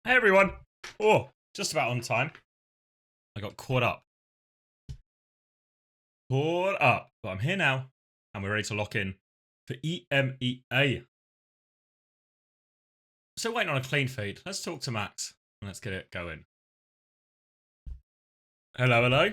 Hey everyone! Oh, just about on time. I got caught up. But I'm here now, and we're ready to lock in for EMEA. So waiting on a clean feed. Let's talk to Max, and let's get it going. Hello, hello.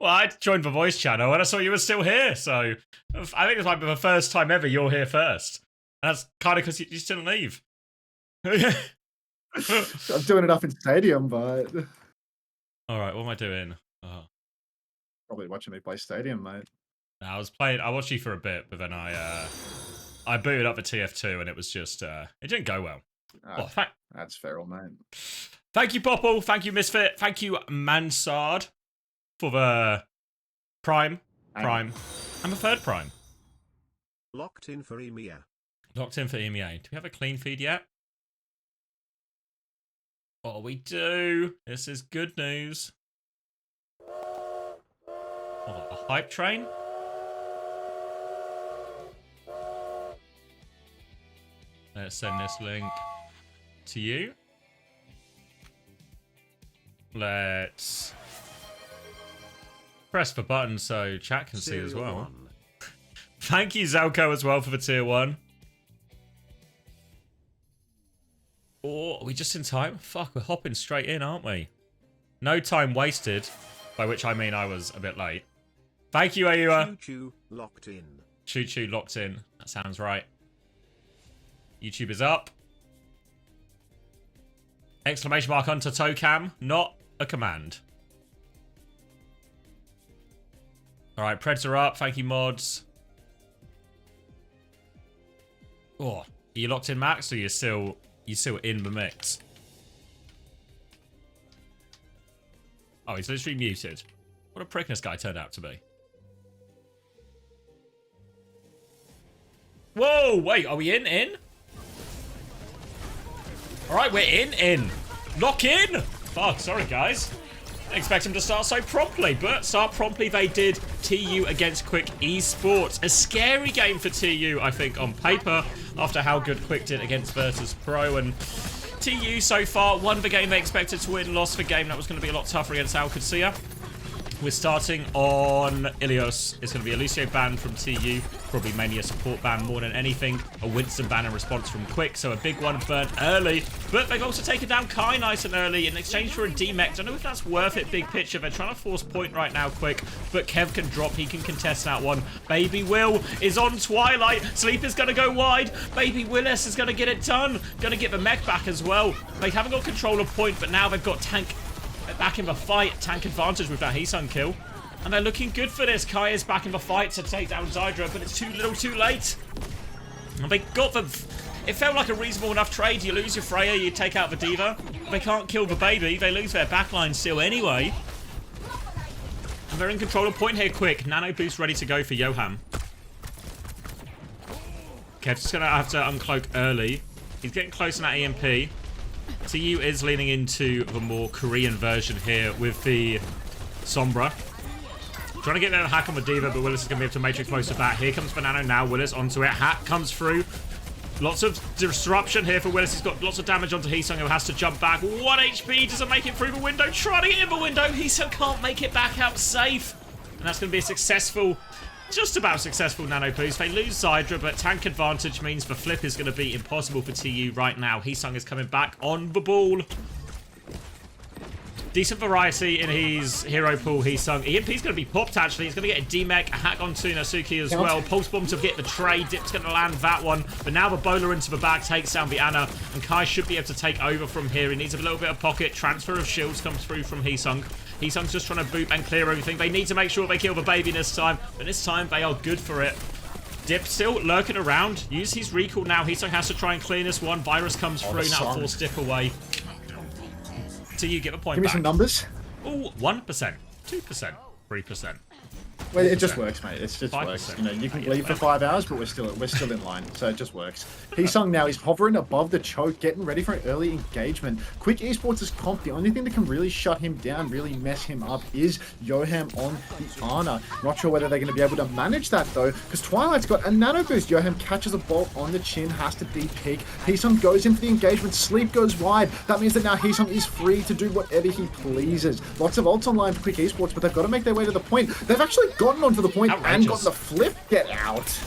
Well, I joined the voice channel, and I saw you were still here, so I think this might be the first time ever you're here first. And that's kind of because you just didn't leave. I'm doing enough in Stadium, but Alright, what am I doing? probably watching me play Stadium, mate. I watched you for a bit, but then I booted up the TF2 and it was just, it didn't go well. That's feral, mate. Thank you, Popple. Thank you, Misfit. Thank you, Mansard, for the Prime. And the third Prime. Locked in for EMEA. Locked in for EMEA. Do we have a clean feed yet? Oh, we do. This is good news. Oh, a hype train? Let's send this link to you. Let's press the button so chat can see as well. Thank you, Zelko, as well for the tier 1. Oh, are we just in time? Fuck, we're hopping straight in, aren't we? No time wasted, by which I mean I was a bit late. Thank you, Ayua. Choo-choo locked in. Choo-choo locked in. That sounds right. YouTube is up. Exclamation mark onto Tocam, not a command. Alright, Predator up. Thank you, mods. Oh, are you locked in, Max, or you're still in the mix? Oh, he's literally muted. What a prick this guy turned out to be. Whoa, wait, are we in? Alright, we're in. Lock in! Fuck, sorry guys. Didn't expect him to start so promptly, but start promptly they did. TU against Quick Esports. A scary game for TU, I think, on paper, after how good Quick did against Virtus Pro. And TU so far won the game they expected to win, lost the game that was going to be a lot tougher against OWCS. We're starting on Ilios. It's going to be a Lucio ban from TU, probably mainly a support ban more than anything. A Winston ban in response from Quick, so a big one burnt early. But they've also taken down Kai nice and early in exchange for a D-Mech. I don't know if that's worth it, big picture. They're trying to force point right now, Quick. But Kev can drop. He can contest that one. Baby Will is on Twilight. Sleep is going to go wide. Baby Willis is going to get it done. Going to get the mech back as well. They haven't got control of point, but now they've got Tank back in the fight. Tank advantage with that Heesung kill. And they're looking good for this. Kai is back in the fight to take down Zydra, but it's too little too late. And they got the... It felt like a reasonable enough trade. You lose your Freya, you take out the Diva. They can't kill the baby. They lose their backline still anyway. And they're in control of point here, Quick. Nano boost ready to go for Johan. Kev's just going to have to uncloak early. He's getting close on that EMP. TU is leaning into the more Korean version here with the Sombra. Trying to get that hack on the Diva, but Willis is going to be able to matrix most of that. Here comes Banano now. Willis onto it. Hack comes through. Lots of disruption here for Willis. He's got lots of damage onto Heesung, who has to jump back. 1 HP. Doesn't make it through the window. Trying to get in the window. Heesung can't make it back out safe. And that's going to be a successful, just about successful Nano boost. They lose Zydra, but tank advantage means the flip is going to be impossible for TU right now. Heesung is coming back on the ball. Decent variety in his hero pool, Heesung. EMP's going to be popped, actually. He's going to get a D-Mech, a hack onto Nasuki as well. Pulse Bomb to get the trade. Dip's going to land that one. But now the bowler into the back takes down the Ana. And Kai should be able to take over from here. He needs a little bit of pocket. Transfer of shields comes through from Heesung. Heesung's just trying to boot and clear everything. They need to make sure they kill the baby this time. But this time, they are good for it. Dip still lurking around. Use his recall now. Heesung has to try and clear this one. Virus comes through. Now force Dip away. So you get a point back. Give me some numbers. Oh, 1%, 2%, 3%. Well, it just works, mate. It just 5%. works. You know, you can leave for 5 hours, but we're still in line, so it just works. Heesung now is hovering above the choke, getting ready for an early engagement. Quick Esports is comp. The only thing that can really shut him down, really mess him up, is Yoham on the Ana. Not sure whether they're going to be able to manage that though, because Twilight's got a nano boost. Yoham catches a bolt on the chin, has to de-pick. Heesung goes into the engagement. Sleep goes wide. That means that now Heesung is free to do whatever he pleases. Lots of ults online for Quick Esports, but they've got to make their way to the point. They've actually gotten onto the point and gotten the flip get out.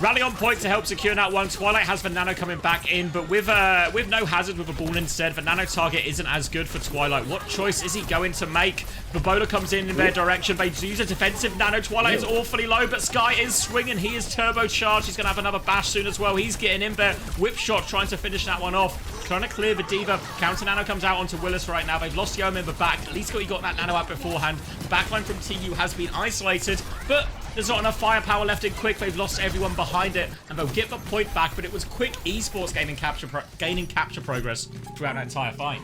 Rally on point to help secure that one. Twilight has the nano coming back in, but with no hazard with a ball instead, the nano target isn't as good for Twilight. What choice is he going to make? The bowler comes in their direction. They use a defensive nano. Twilight is awfully low, but Sky is swinging. He is turbocharged. He's going to have another bash soon as well. He's getting in there. Whip shot trying to finish that one off. Trying to clear the Diva. Counter nano comes out onto Willis right now. They've lost Yom in the back. At least he got that nano out beforehand. The backline from TU has been isolated, but there's not enough firepower left in Quick. They've lost everyone behind it, and they'll get the point back, but it was Quick Esports gaining capture progress throughout that entire fight.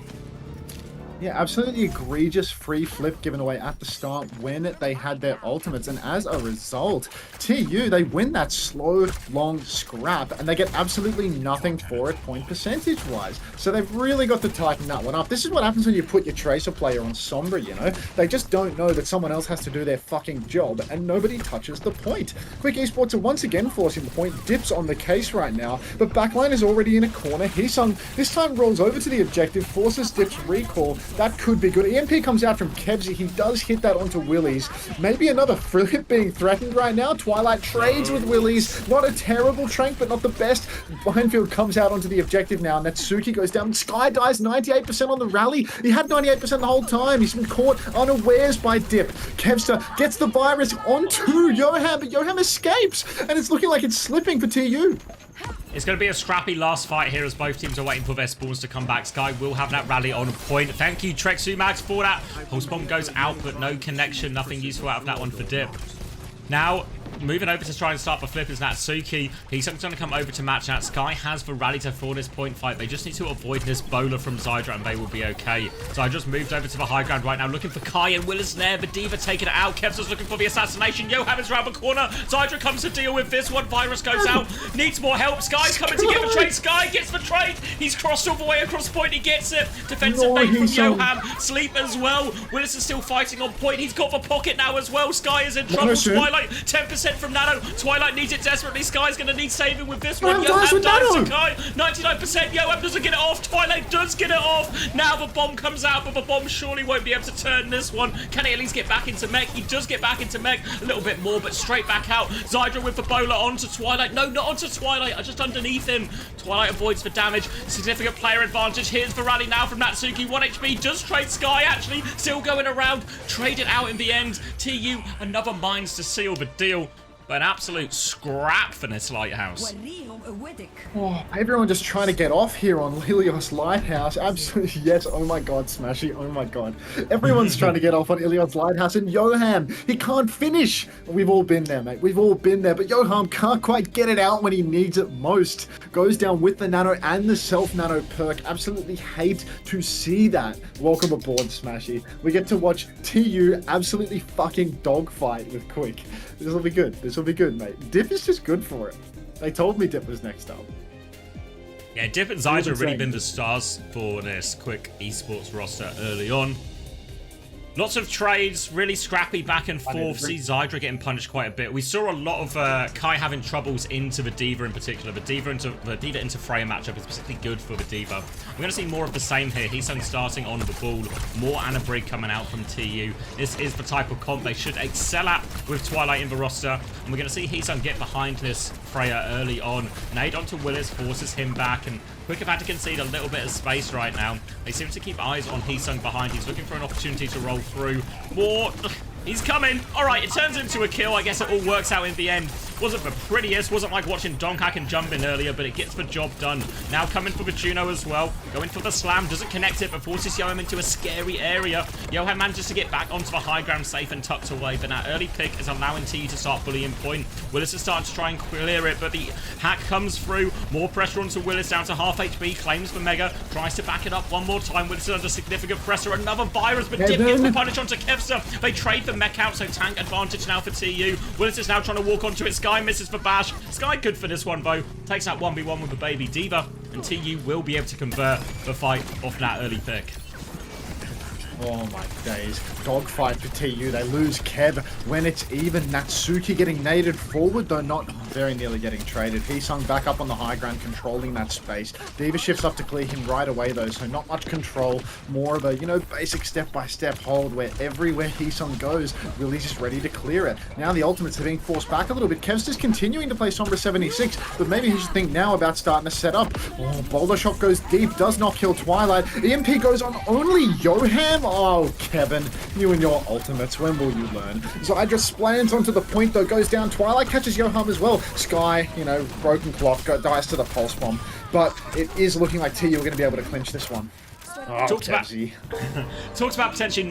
Yeah, absolutely egregious free flip given away at the start when they had their ultimates. And as a result, TU, they win that slow, long scrap, and they get absolutely nothing for it point percentage-wise. So they've really got to tighten that one up. This is what happens when you put your Tracer player on Sombra, you know? They just don't know that someone else has to do their fucking job, and nobody touches the point. Quick Esports are once again forcing the point. Dips on the case right now, but backline is already in a corner. Heesung this time rolls over to the objective, forces Dip's recall. That could be good. EMP comes out from Kevsey. He does hit that onto Willies. Maybe another flip being threatened right now. Twilight trades with Willies. Not a terrible trank, but not the best. Minefield comes out onto the objective now. Natsuki goes down. Sky dies 98% on the rally. He had 98% the whole time. He's been caught unawares by Dip. Kevster gets the virus onto Yoham, but Yoham escapes. And it's looking like it's slipping for TU. It's going to be a scrappy last fight here as both teams are waiting for their spawns to come back. Sky will have that rally on point. Thank you, Trexumax, for that. Pulse bomb goes out, but no connection. Nothing useful out of that one for Dip. Now, moving over to try and start the flip is Natsuki. He's going to come over to match that. Sky has the rally to for this point fight. They just need to avoid this bowler from Zydra and they will be okay. So I just moved over to the high ground right now, looking for Kai and Willis there. The Diva taking it out. Kev's looking for the assassination. Yoham is around the corner. Zydra comes to deal with this one. Virus goes out. Needs more help. Sky's coming to get the trade. Sky gets the trade. He's crossed all the way across point. He gets it. Defensive bait from Yoham. Sleep as well. Willis is still fighting on point. He's got the pocket now as well. Sky is in trouble. Twilight, 10% from Nano. Twilight needs it desperately. Sky's going to need saving with this one. Yoham dies to Kai. 99%. Yoham doesn't get it off. Twilight does get it off. Now the bomb comes out, but the bomb surely won't be able to turn this one. Can he at least get back into mech? He does get back into mech. A little bit more, but straight back out. Zydra with the bowler onto Twilight. No, not onto Twilight. Just underneath him. Twilight avoids the damage. Significant player advantage. Here's the rally now from Natsuki. 1 HP. Does trade Sky, actually. Still going around. Trade it out in the end. TU, another mines to seal the deal. But an absolute scrap for this Lighthouse. Oh, everyone just trying to get off here on Ilios Lighthouse. Absolutely, yes. Oh my god, Smashy. Oh my god. Everyone's trying to get off on Ilios Lighthouse. And Yoham, he can't finish. We've all been there, mate. We've all been there. But Yoham can't quite get it out when he needs it most. Goes down with the nano and the self-nano perk. Absolutely hate to see that. Welcome aboard, Smashy. We get to watch TU absolutely fucking dogfight with Quick. This will be good. This will be good, mate. Dip is just good for it. They told me Dip was next up. Yeah, Dip and Zydra have really been the stars for this Quick Esports roster early on. Lots of trades, really scrappy back and forth. See Zydra getting punished quite a bit. We saw a lot of Kai having troubles into the Diva in particular. The Diva into Freya matchup is particularly good for the Diva. We're going to see more of the same here. He's starting on the ball. More Anna Brig coming out from TU. This is the type of comp they should excel at with Twilight in the roster. And we're going to see Heesun get behind this Freya early on. Nade onto Willis, forces him back, and Quick have had to concede a little bit of space right now. They seem to keep eyes on Heesung behind. He's looking for an opportunity to roll through. More. He's coming. All right, it turns into a kill. I guess it all works out in the end. Wasn't the prettiest. Wasn't like watching Donkhack and jump in earlier, but it gets the job done. Now coming for the Juno as well. Going for the slam. Doesn't connect it, but forces Yoham into a scary area. Yoham manages to get back onto the high ground safe and tucked away, but that early pick is allowing TU to start bullying point. Willis is starting to try and clear it, but the hack comes through. More pressure onto Willis, down to half HP. Claims the Mega. Tries to back it up one more time. Willis is under significant pressure. Another virus, but Dip gets the punish onto Kevster. They trade for the mech out, so tank advantage now for TU. Willis is now trying to walk onto it. Sky misses for Bash. Sky good for this one, though. Takes out 1v1 with the baby D.Va, and TU will be able to convert the fight off that early pick. Oh my days. Dogfight for TU. They lose Kev when it's even. Natsuki getting naded forward, though not very nearly getting traded. Heesung back up on the high ground, controlling that space. D.Va shifts up to clear him right away, though, so not much control. More of a, you know, basic step-by-step hold where everywhere Heesung goes, Willie's just ready to clear it. Now the ultimates are being forced back a little bit. Kev's just continuing to play Sombra 76, but maybe he should think now about starting to set up. Oh, Boulder Shot goes deep, does not kill Twilight. EMP goes on only Yoham. Oh, Kevin, you and your ultimates, when will you learn? Zydra splans onto the point, though, goes down. Twilight catches Yoham as well. Sky, you know, broken clock, dies to the pulse bomb. But it is looking like TU are going to be able to clinch this one. Oh, Talks about potential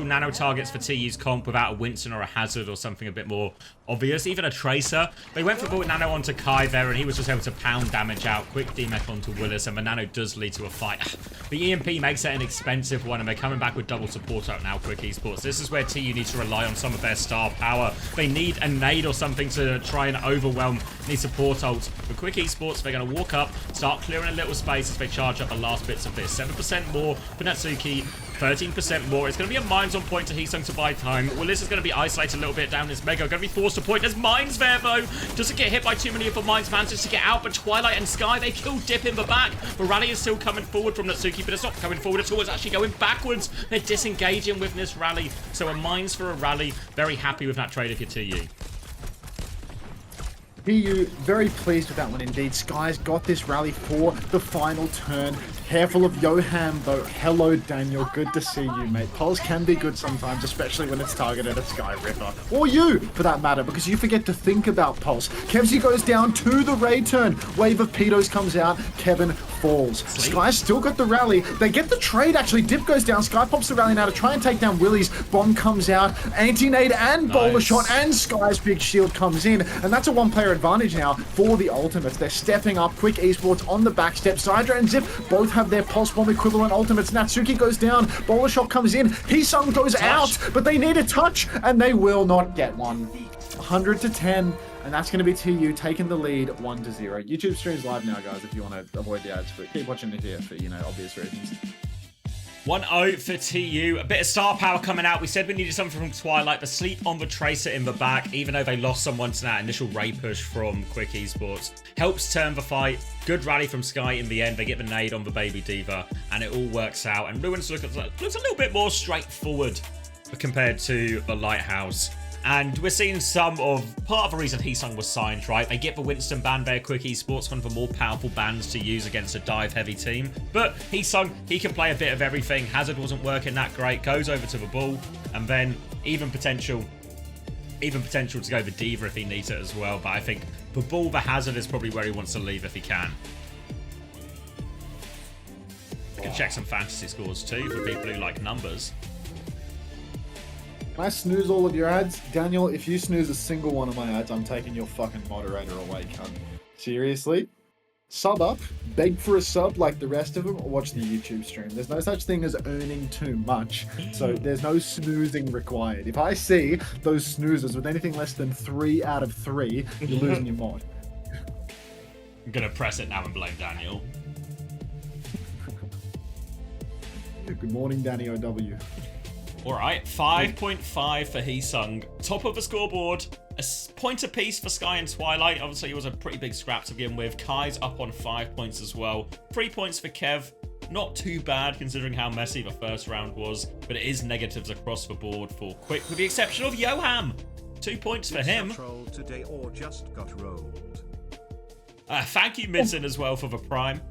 nano targets for TU's comp without a Winston or a Hazard or something a bit more obvious. Even a Tracer. They went for bullet nano onto Kai there, and he was just able to pound damage out. Quick DMech onto Willis, and the nano does lead to a fight. The EMP makes it an expensive one, and they're coming back with double support out now, Quick Esports. This is where TU needs to rely on some of their star power. They need a nade or something to try and overwhelm the support ult. For Quick Esports, they're going to walk up, start clearing a little space as they charge up the last bits of this. 7% more for Natsuki, 13% more. It's going to be a mines on point to Heesung to buy time. Willis is going to be isolated a little bit down his Mega. Going to be forced to point. There's mines there, though. Doesn't get hit by too many of the mines. Manages to get out, but Twilight and Sky, they kill Dip in the back. The rally is still coming forward from Natsuki, but it's not coming forward at all. It's actually going backwards. They're disengaging with this rally. So a mines for a rally. Very happy with that trade if you're TU. TU very pleased with that one indeed. Sky's got this rally for the final turn. Careful of Yoham, though. Hello, Daniel. Good to see you, mate. Pulse can be good sometimes, especially when it's targeted at Sky Ripper. Or you, for that matter, because you forget to think about Pulse. Kevsy goes down to the raid turn. Wave of Pedos comes out. Kevin falls. Sky's still got the rally. They get the trade, actually. Dip goes down. Sky pops the rally now to try and take down Willie's. Bomb comes out. Anti-nade and Boulder Shot and Sky's big shield comes in. And that's a one-player advantage now for the ultimates. They're stepping up. Quick Esports on the back step. Sidra and Zip both have their pulse bomb equivalent ultimates. Natsuki goes down. Bowler Shot comes in. Heesung goes out, but they need a touch, and they will not get one. 100 to 10, and that's going to be TU taking the lead 1-0. YouTube streams live now, guys, if you want to avoid the ads, but keep watching it here for, you know, obvious reasons. 1-0 for TU. A bit of star power coming out. We said we needed something from Twilight. The sleep on the Tracer in the back, even though they lost someone to that initial raid push from Quick Esports, helps turn the fight. Good rally from Sky in the end. They get the nade on the baby D.Va, and it all works out. And Ruins looks a little bit more straightforward compared to the Lighthouse. And we're seeing some of part of the reason Heesung was signed, right? They get the Winston ban there, Quick Esports, one of the more powerful bans to use against a dive-heavy team. But Heesung, he can play a bit of everything. Hazard wasn't working that great, goes over to the ball, and then even potential to go the D.Va if he needs it as well. But I think the ball, the Hazard is probably where he wants to leave if he can. I can check some fantasy scores too for people who like numbers. Can I snooze all of your ads? Daniel, if you snooze a single one of my ads, I'm taking your fucking moderator away, cunt. Seriously? Sub up, beg for a sub like the rest of them, or watch the YouTube stream. There's no such thing as earning too much, so there's no snoozing required. If I see those snoozers with anything less than 3 out of 3, you're losing your mod. I'm gonna press it now and blame Daniel. Good morning, Danny OW. Alright, 5.5 for Heesung. Top of the scoreboard. A point apiece for Sky and Twilight. Obviously, it was a pretty big scrap to begin with. Kai's up on 5 points as well. 3 points for Kev. Not too bad considering how messy the first round was. But it is negatives across the board for Quick, with the exception of Yoham. 2 points for him. Trolled today or just got rolled. Thank you, Midson, as well for the prime.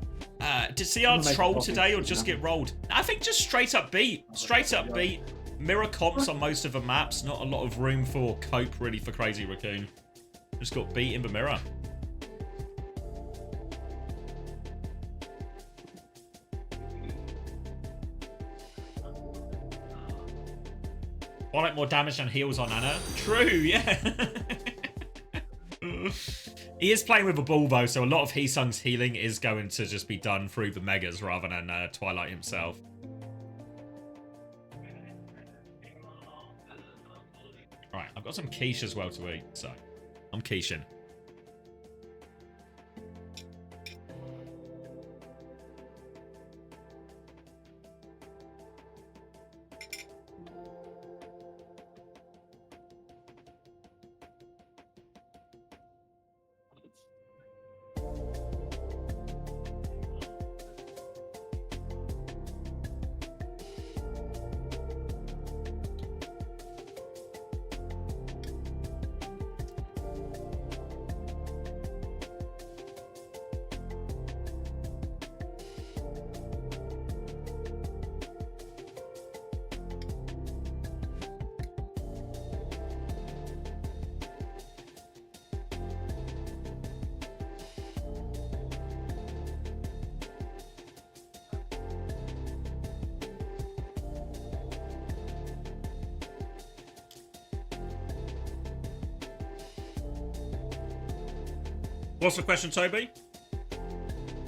Did CR troll today or just get rolled? I think just straight up beat. Straight up beat. Mirror comps on most of the maps. Not a lot of room for cope, really, for Crazy Raccoon. Just got beat in the mirror. I like more damage than heals on Anna. True, yeah. He is playing with a ball, though, so a lot of Heesung's healing is going to just be done through the Megas rather than Twilight himself. Right, I've got some quiche as well to eat, so I'm quiching. What's the question, Toby?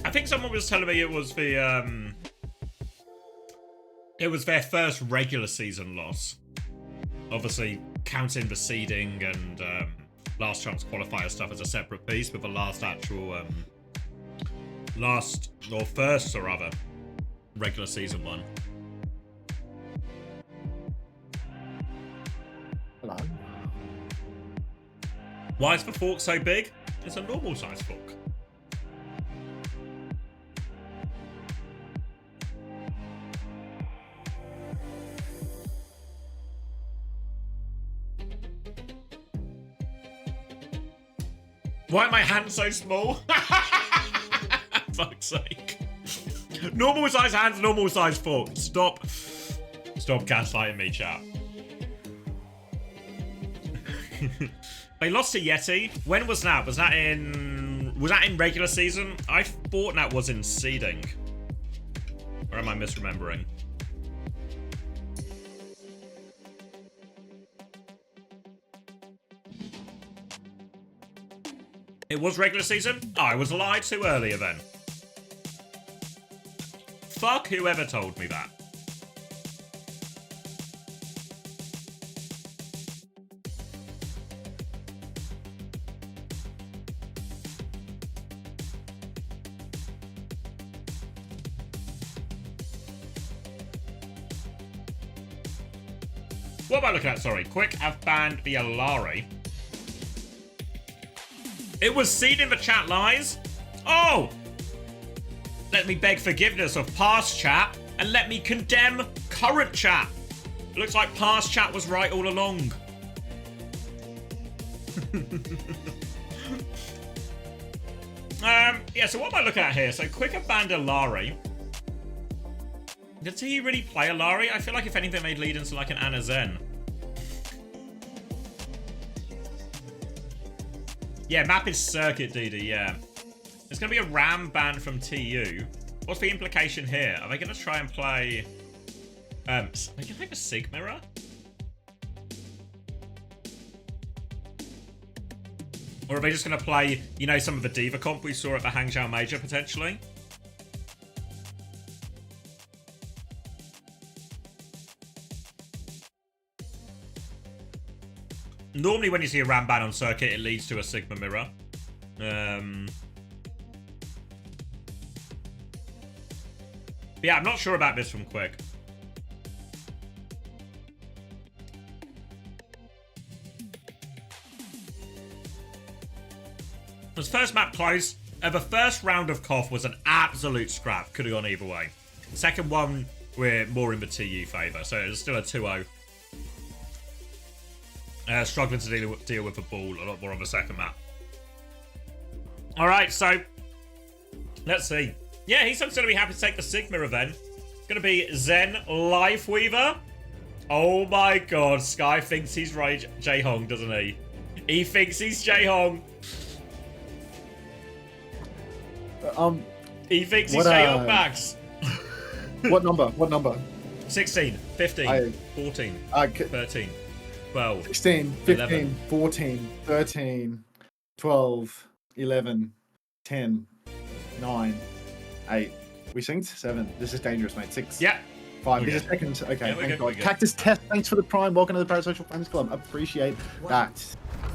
I think someone was telling me it was their first regular season loss. Obviously, counting the seeding and last chance qualifier stuff as a separate piece, but the last actual first regular season one. Hello. Why is the fork so big? It's a normal size fork. Why are my hands so small? Fuck's sake. Normal size hands, normal size fork. Stop gaslighting me, chat. They lost to Yeti. When was that? Was that in regular season? I thought that was in seeding. Or am I misremembering? It was regular season? Oh, I was lied to earlier then. Fuck whoever told me that. What am I looking at? Sorry. Quick have banned the Alari. It was seen in the chat lies. Oh! Let me beg forgiveness of past chat and let me condemn current chat. It looks like past chat was right all along. Yeah, so what am I looking at here? So Quick have banned Alari. Did he really play Alari? I feel like if anything they'd lead into like an Ana Zen. Yeah, map is Circuit, DD, yeah. There's going to be a Ram ban from TU. What's the implication here? Are they going to try and play... are they going to play the Sig Mirror? Or are they just going to play, you know, some of the Diva comp we saw at the Hangzhou Major, potentially? Normally when you see a Ram ban on Circuit, it leads to a Sigma Mirror. Yeah, I'm not sure about this from Quick. This first map close. The first round of KOF was an absolute scrap. Could have gone either way. The second one, we're more in the TU favour. So it's still a 2-0. Struggling to deal with the ball a lot more on the second map. Alright, so let's see. Yeah, he's going to be happy to take the Sigma event. Going to be Zen Lifeweaver. Oh my god, Sky thinks he's Jae-Hong, doesn't he? He thinks he's Jae-Hong. He thinks he's Jae-Hong Max. What number? What number? 16, 15, 14, 13. 12, 16, 15, 11. 14, 13, 12, 11, 10, 9, 8. We synced? 7. This is dangerous, mate. 6. Yeah. 5. We're These are good. seconds. Okay, Yeah, we're thank good, God. we're good. Cactus Test, thanks for the prime. Welcome to the Parasocial Friends Club. Appreciate that.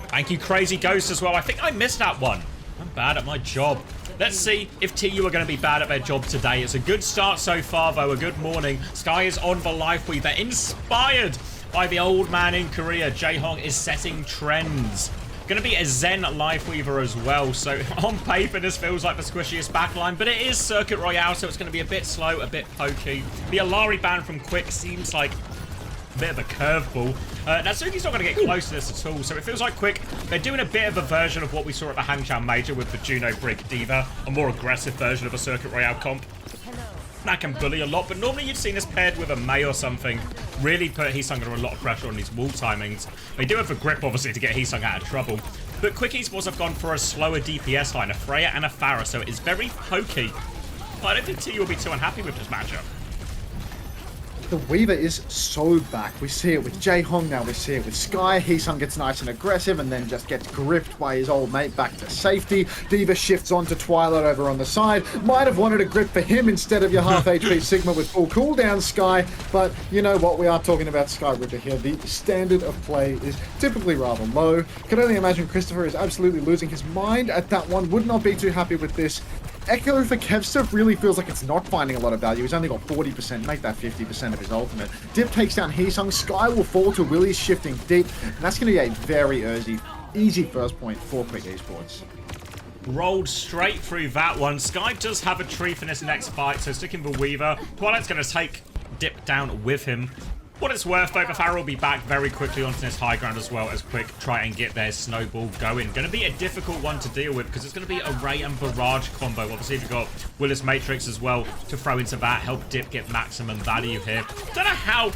Thank you, Crazy Ghost, as well. I think I missed that one. I'm bad at my job. Let's see if TU are going to be bad at their job today. It's a good start so far, though. A good morning. Sky is on the life weaver, inspired by the old man in Korea. Jae-Hong is setting trends. Going to be a Zen life weaver as well. So on paper, this feels like the squishiest backline, but it is Circuit Royale, so it's going to be a bit slow, a bit pokey. The Alari ban from Quick seems like a bit of a curveball. Natsuki's not going to get close to this at all, so it feels like Quick, they're doing a bit of a version of what we saw at the Hangzhou Major with the Juno Brig Diva, a more aggressive version of a Circuit Royale comp. That can bully a lot, but normally you'd seen this paired with a Mei or something. Really put Heesung under a lot of pressure on these wall timings. They do have the grip, obviously, to get Heesung out of trouble. But Quick Esports have gone for a slower DPS line, a Freya and a Pharah, so it is very pokey. But I don't think TU will be too unhappy with this matchup. The Weaver is so back. We see it with Jae-Hong now. We see it with Sky. Heesung gets nice and aggressive and then just gets gripped by his old mate back to safety. Diva shifts on to Twilight over on the side. Might have wanted a grip for him instead of your half HP Sigma with full cooldown Sky. But you know what? We are talking about Sky Ripper here. The standard of play is typically rather low. Can only imagine Christopher is absolutely losing his mind at that one. Would not be too happy with this. Echo for Kevster really feels like it's not finding a lot of value. He's only got 40%, make that 50% of his ultimate. Dip takes down Heesung. Sky will fall to Willie's shifting deep. And that's going to be a very easy first point for Quick Esports. Rolled straight through that one. Sky does have a tree for this next fight, so sticking the Weaver. Twilight's going to take Dip down with him. What it's worth, though, the Pharah will be back very quickly onto this high ground as well as Quick try and get their snowball going. Going to be a difficult one to deal with because it's going to be a Ray and Barrage combo. Obviously, you've got Willis Matrix as well to throw into that, help Dip get maximum value here. Don't know how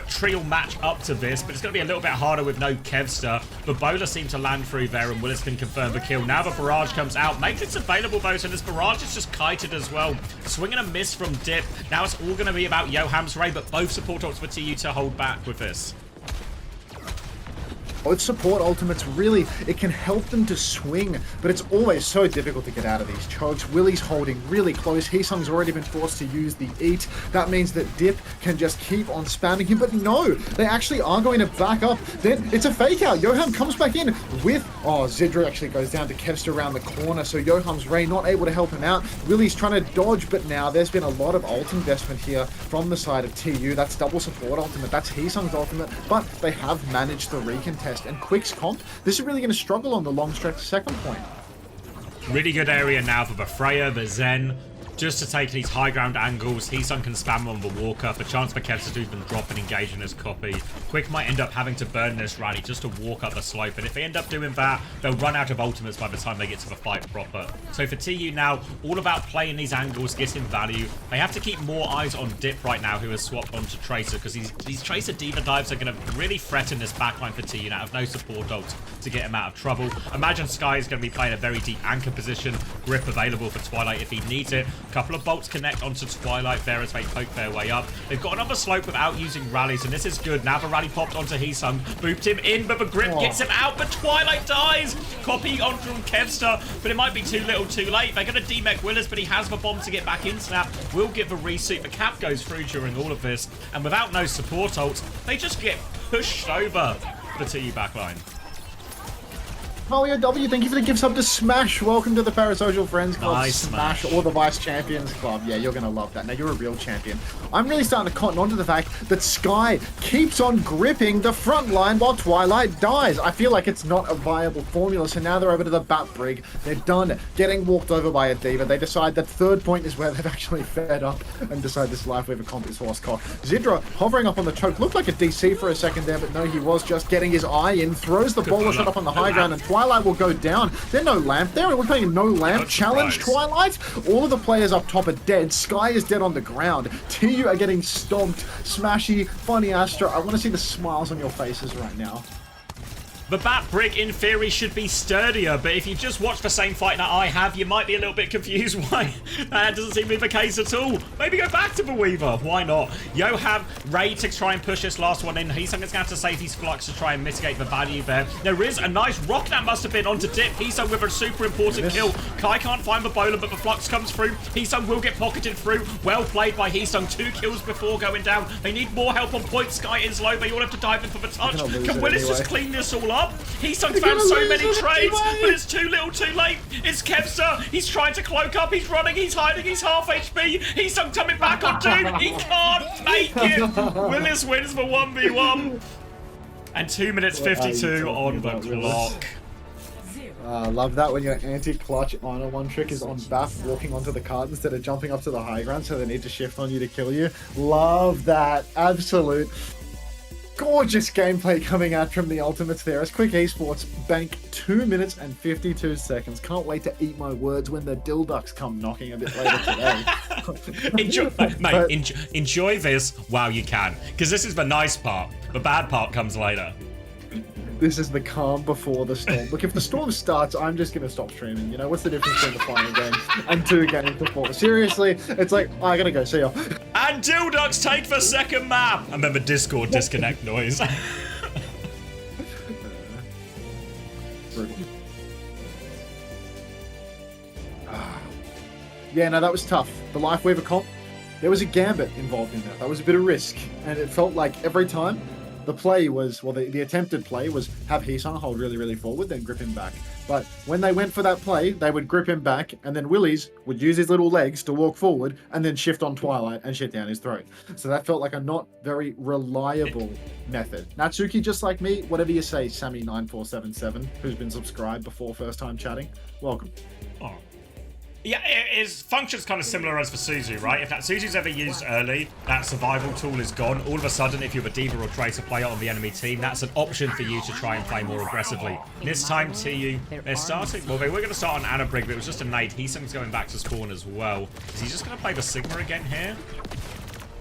Tree will match up to this, but it's going to be a little bit harder with no Kevster. The Bowler seemed to land through there, and Willis can confirm the kill. Now the Barrage comes out. Matrix available, though, so this Barrage is just kited as well. Swing and a miss from Dip. Now it's all going to be about Yoham's Ray, but both support ults for TU to hold back with this. Both support ultimates, really, it can help them to swing, but it's always so difficult to get out of these chokes. Willie's holding really close. Heesung's already been forced to use the eat. That means that Dip can just keep on spamming him, but no, they actually are going to back up. Then it's a fake out. Yoham comes back in with, Zidra actually goes down to Kevster around the corner, so Yoham's Ray not able to help him out. Willie's trying to dodge, but now there's been a lot of ult investment here from the side of TU. That's double support ultimate, that's Heesung's ultimate, but they have managed the recontest. And Quick's comp, this is really going to struggle on the long stretch second point. Really good area now for the Freya, the Zen, just to take these high ground angles. Heesung can spam on the walk up. A chance for Kevster to even drop and engage in his copy. Quick might end up having to burn this rally just to walk up the slope. And if they end up doing that, they'll run out of ultimates by the time they get to the fight proper. So for TU now, all about playing these angles, getting value. They have to keep more eyes on Dip right now, who has swapped onto Tracer, because these Tracer Diva dives are going to really threaten this backline for TU now. Have no support ult to get him out of trouble. Imagine Sky is going to be playing a very deep anchor position. Grip available for Twilight if he needs it. Couple of bolts connect onto Twilight there as they poke their way up. They've got another slope without using rallies, and this is good. Now the rally popped onto Heesung, booped him in, but the grip gets him out, but Twilight dies. Copy on from Kevster, but it might be too little too late. They're going to demech Willis, but he has the bomb to get back in snap. Will get the resuit. The cap goes through during all of this, and without no support ults, they just get pushed over the TU backline. Mario W, thank you for the gift sub to Smash. Welcome to the Parasocial Friends Club. Nice, Smash, Smash. or the Vice Champions Club. Yeah, you're going to love that. Now, you're a real champion. I'm really starting to cotton on to the fact that Sky keeps on gripping the front line while Twilight dies. I feel like it's not a viable formula, so now they're over to the Bat Brig. They're done getting walked over by a Diva. They decide that third point is where they've actually fed up and decide this life wave comp is horse cock. Zidra hovering up on the choke. Looked like a DC for a second there, but no, he was just getting his eye in. Throws the bowler shot up on the high ground, and Twilight will go down. There's no lamp there, and we're playing no lamp. Not Challenge surprised. Twilight. All of the players up top are dead. Sky is dead on the ground. TU are getting stomped. Smashy, Funny Astra. I want to see the smiles on your faces right now. The Bat Brig, in theory, should be sturdier, but if you just watch the same fight that I have, you might be a little bit confused why that doesn't seem to be the case at all. Maybe go back to the Weaver. Why not? Yo have Ray to try and push this last one in. He's going to have to save his Flux to try and mitigate the value there. There is a nice rock that must have been onto Dip. Heesung with a super important kill. Kai can't find the bowler, but the Flux comes through. Heesung will get pocketed through. Well played by Heesung. 2 kills before going down. They need more help on point. Sky is low. They all have to dive in for the touch. Can Willis just clean this all up? Heesung's found so many trades, but it's too little too late. It's Kevster. He's trying to cloak up. He's running. He's hiding. He's half HP. Heesung coming back on Doom. He can't make it. Willis wins the 1v1. And 2 minutes 52 on the clock. Love that when your anti-clutch honor one trick is on Bath walking onto the cart instead of jumping up to the high ground, so they need to shift on you to kill you. Love that. Absolute gorgeous gameplay coming out from the ultimates there as Quick Esports bank 2 minutes and 52 seconds. Can't wait to eat my words when the Dilducks come knocking a bit later today. Enjoy this while you can, because this is the nice part. The bad part comes later. This is the calm before the storm. Look, if the storm starts, I'm just going to stop streaming. You know, what's the difference between the final game and 2 games before? Seriously, it's like, oh, I gotta go, see ya. And Dilducks take the second map. And then the Discord disconnect noise. Yeah, no, that was tough. The Life Weaver comp, there was a gambit involved in that. That was a bit of risk. And it felt like every time the play was, well, the attempted play was have Heesung hold really, really forward, then grip him back. But when they went for that play, they would grip him back, and then Willies would use his little legs to walk forward and then shift on Twilight and shit down his throat. So that felt like a not very reliable method. Natsuki, just like me, whatever you say, Sammy9477, who's been subscribed before first time chatting, welcome. Oh. Yeah, it functions kind of similar as for Suzu, right? If that Suzu's ever used early, that survival tool is gone. All of a sudden, if you have a Diva or Tracer player on the enemy team, that's an option for you to try and play more aggressively. This time, TU, they're starting... Well, they were going to start on Anna Brig, but it was just a nade. Heesung's going back to spawn as well. Is he just going to play the Sigma again here?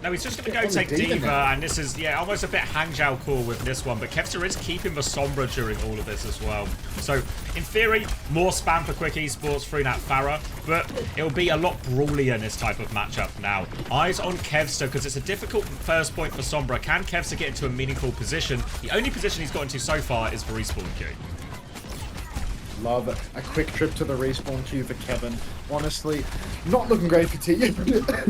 No, he's just going to go take Diva, and this is, yeah, almost a bit Hangzhou core with this one, but Kevster is keeping the Sombra during all of this as well. So, in theory, more spam for Quick Esports through that Pharah, but it'll be a lot brawlier in this type of matchup now. Eyes on Kevster, because it's a difficult first point for Sombra. Can Kevster get into a meaningful position? The only position he's got into so far is the respawn queue. Love it. A quick trip to the respawn queue for Kevin. Honestly, not looking great for TU.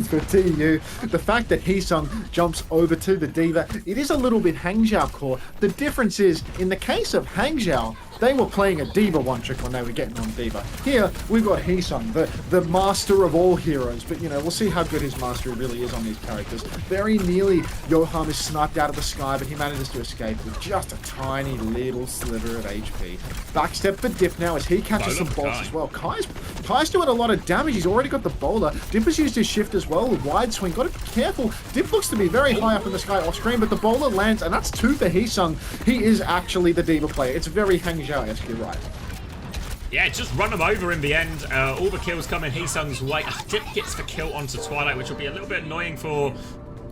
For TU. The fact that Heesung jumps over to the Diva, it is a little bit Hangzhou core. The difference is, in the case of Hangzhou, they were playing a Diva one trick when they were getting on Diva. Here, we've got Heesung, the master of all heroes. But, you know, we'll see how good his mastery really is on these characters. Very nearly, Yoham is sniped out of the sky, but he manages to escape with just a tiny little sliver of HP. Backstep for Dip now as he catches some bolts as well. Kai's doing a lot of damage. He's already got the bowler. Dip has used his shift as well. Wide swing. Got to be careful. Dip looks to be very high up in the sky off screen, but the bowler lands, and that's 2 for Heesung. He is actually the Diva player. It's very Hangzhou-esque, you're right. Yeah, just run him over in the end. All the kills come in Heesung's way. Dip gets the kill onto Twilight, which will be a little bit annoying for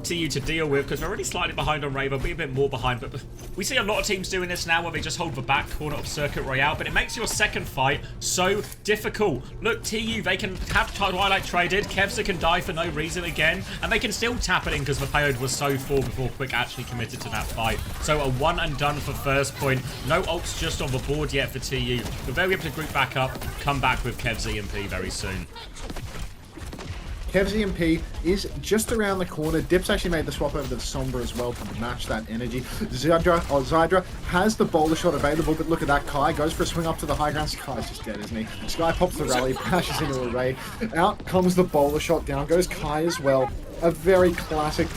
TU to deal with, because we're already slightly behind on Raver, be a bit more behind, but we see a lot of teams doing this now where they just hold the back corner of Circuit Royale, but it makes your second fight so difficult. Look, TU, they can have Twilight traded, Kevster can die for no reason again, and they can still tap it in because the payload was so full before Quick actually committed to that fight. So a one and done for first point. No ults just on the board yet for TU, but they'll be able to group back up, come back with Kev's EMP very soon. Kev's EMP is just around the corner. Dip's actually made the swap over to the Sombra as well to match that energy. Zydra has the bowler shot available, but look at that. Kai goes for a swing up to the high ground. Sky's just dead, isn't he? Sky pops the rally, crashes into a raid. Out comes the bowler shot, down goes Kai as well. A very classic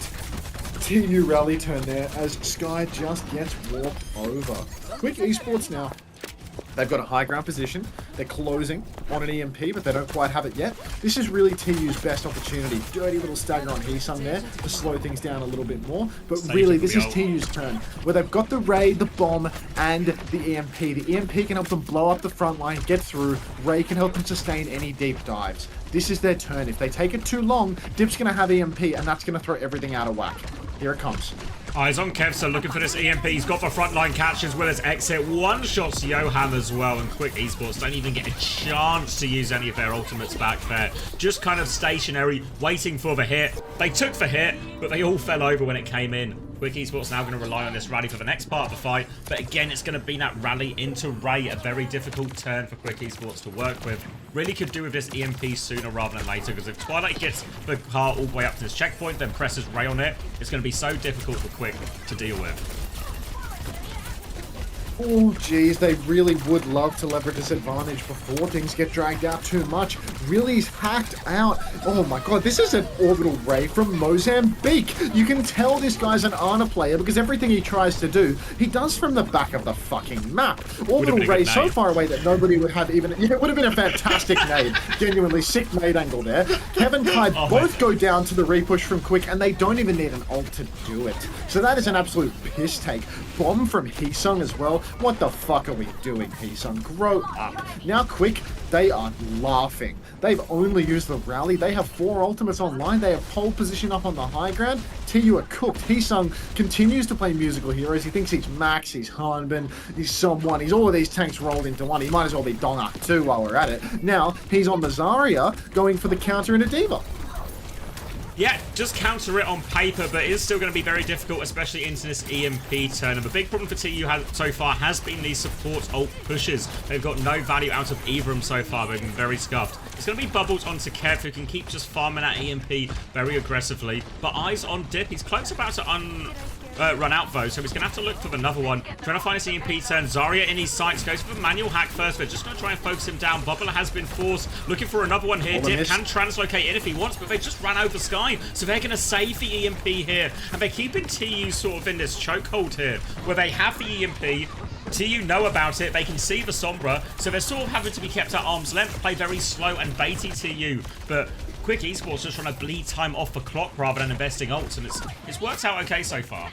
TU rally turn there as Sky just gets walked over. Quick Esports now. They've got a high ground position. They're closing on an EMP, but they don't quite have it yet. This is really TU's best opportunity. Dirty little stagger on Heesung there to slow things down a little bit more. But really, this is TU's turn, where they've got the raid, the bomb, and the EMP. The EMP can help them blow up the front line, get through. Ray can help them sustain any deep dives. This is their turn. If they take it too long, Dip's going to have EMP, and that's going to throw everything out of whack. Here it comes. Eyes on Kev, so looking for this EMP. He's got the frontline catch as well as exit. One shots Johan as well, and Quick Esports don't even get a chance to use any of their ultimates back there. Just kind of stationary, waiting for the hit. They took the hit, but they all fell over when it came in. Quick Esports now going to rely on this rally for the next part of the fight, but again, it's going to be that rally into Ray, a very difficult turn for Quick Esports to work with. Really could do with this EMP sooner rather than later, because if Twilight gets the car all the way up to this checkpoint, then presses Ray on it, it's going to be so difficult for Quick to deal with. Oh, geez, they really would love to leverage this advantage before things get dragged out too much. Really's hacked out. Oh my god, this is an Orbital Ray from Mozambique. You can tell this guy's an Ana player because everything he tries to do, he does from the back of the fucking map. Orbital Ray so far away that nobody would have even... It would have been a fantastic nade. Genuinely sick nade angle there. Kevin Kai both go down to the repush from Quick, and they don't even need an ult to do it. So that is an absolute piss take. Bomb from Heesung as well. What the fuck are we doing, Heesung? Grow up. Now Quick, they are laughing. They've only used the rally. They have 4 ultimates online. They have pole position up on the high ground. TU are cooked. Heesung continues to play musical heroes. He thinks he's Max, he's Hanbin, he's someone. He's all of these tanks rolled into one. He might as well be Donga too while we're at it. Now, he's on the Zarya going for the counter into D.Va. Yeah, just counter it on paper, but it is still going to be very difficult, especially into this EMP turn. And the big problem for TU so far has been these support ult pushes. They've got no value out of either of them so far. They've been very scuffed. It's going to be bubbles onto Kev, who can keep just farming that EMP very aggressively. But eyes on Dip. He's close about to run out though, so he's going to have to look for another one. Trying to find his EMP turn. Zarya in his sights, goes for the manual hack first, but just going to try and focus him down. Bubbler has been forced, looking for another one here. Dip can translocate in if he wants, but they just ran over Sky, so they're going to save the EMP here. And they're keeping TU sort of in this chokehold here, where they have the EMP. TU know about it, they can see the Sombra, so they're sort of having to be kept at arm's length, play very slow and baity TU, but Quick Esports just trying to bleed time off the clock rather than investing ults, and it's worked out okay so far.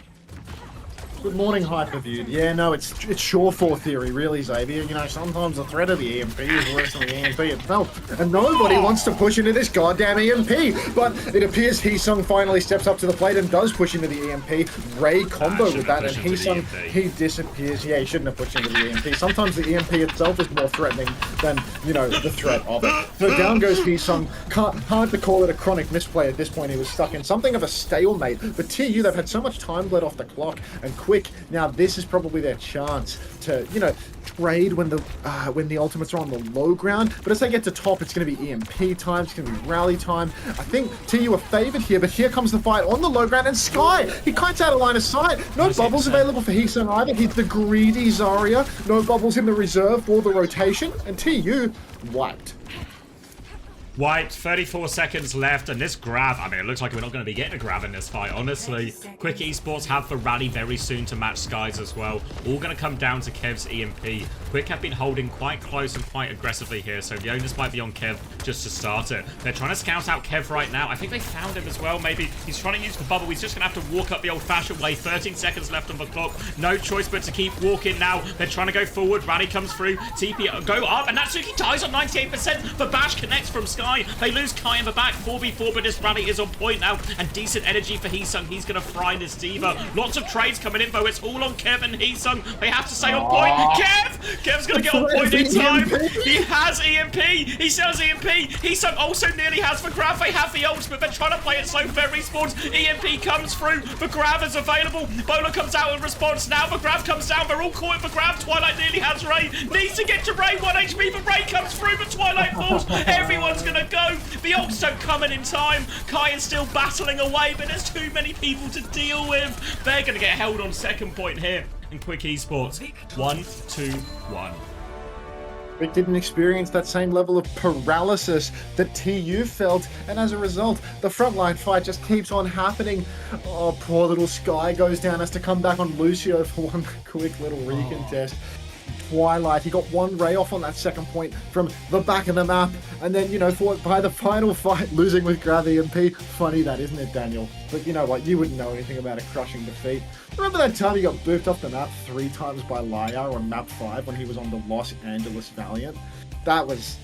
Good morning, Hyperviewed. Yeah, no, it's Shawfall theory, really, Xavier. You know, sometimes the threat of the EMP is worse than the EMP itself. And nobody wants to push into this goddamn EMP. But it appears Heesung finally steps up to the plate and does push into the EMP. Ray combo with that, and Heesung, he disappears. Yeah, he shouldn't have pushed into the EMP. Sometimes the EMP itself is more threatening than, you know, the threat of it. So down goes Heesung. Hard to call it a chronic misplay at this point. He was stuck in something of a stalemate. But TU, they've had so much time bled off the clock, and Quick, now this is probably their chance to, you know, trade when the ultimates are on the low ground. But as they get to top, it's going to be EMP time, it's going to be rally time. I think TU are favored here, but here comes the fight on the low ground, and Sky, he kites out of line of sight. No bubbles available for Heesung either. He's the greedy Zarya. No bubbles in the reserve for the rotation, and TU wiped. White, 34 seconds left, and this grab, I mean, it looks like we're not going to be getting a grab in this fight, honestly. Quick Esports have the rally very soon to match Skies as well. All going to come down to Kev's EMP. Quick have been holding quite close and quite aggressively here, so the onus might be on Kev just to start it. They're trying to scout out Kev right now. I think they found him as well, maybe. He's trying to use the bubble. He's just going to have to walk up the old-fashioned way. 13 seconds left on the clock. No choice but to keep walking now. They're trying to go forward. Rally comes through. TP go up, and Natsuki dies on 98%. The bash connects from Sky. They lose Kai in the back, 4v4, but this rally is on point now, and decent energy for Heesung. He's going to fry this D.Va. Lots of trades coming in, though. It's all on Kev and Heesung. They have to stay on point. Kev's going to get on point in time. He has EMP. He sells EMP. Heesung also nearly has the grab. They have the ults, but they're trying to play it slow. Very Esports. EMP comes through. The grab is available. Bowler comes out in response. Now the grab comes down. They're all caught in the grab. Twilight nearly has Ray. Needs to get to Ray. 1 HP, but Ray comes through, but Twilight falls. Everyone's going to go. The ults don't come in time. Kai is still battling away, but there's too many people to deal with. They're going to get held on second point here in Quick Esports. 1-2-1. Quick didn't experience that same level of paralysis that TU felt, and as a result, the frontline fight just keeps on happening. Oh, poor little Sky goes down, has to come back on Lucio for one quick little recontest. Twilight, he got one ray off on that second point from the back of the map, and then, you know, by the final fight, losing with Grav EMP. Funny that, isn't it, Daniel? But you know what, you wouldn't know anything about a crushing defeat. Remember that time he got boofed off the map 3 times by Lyar on map 5 when he was on the Los Angeles Valiant? That was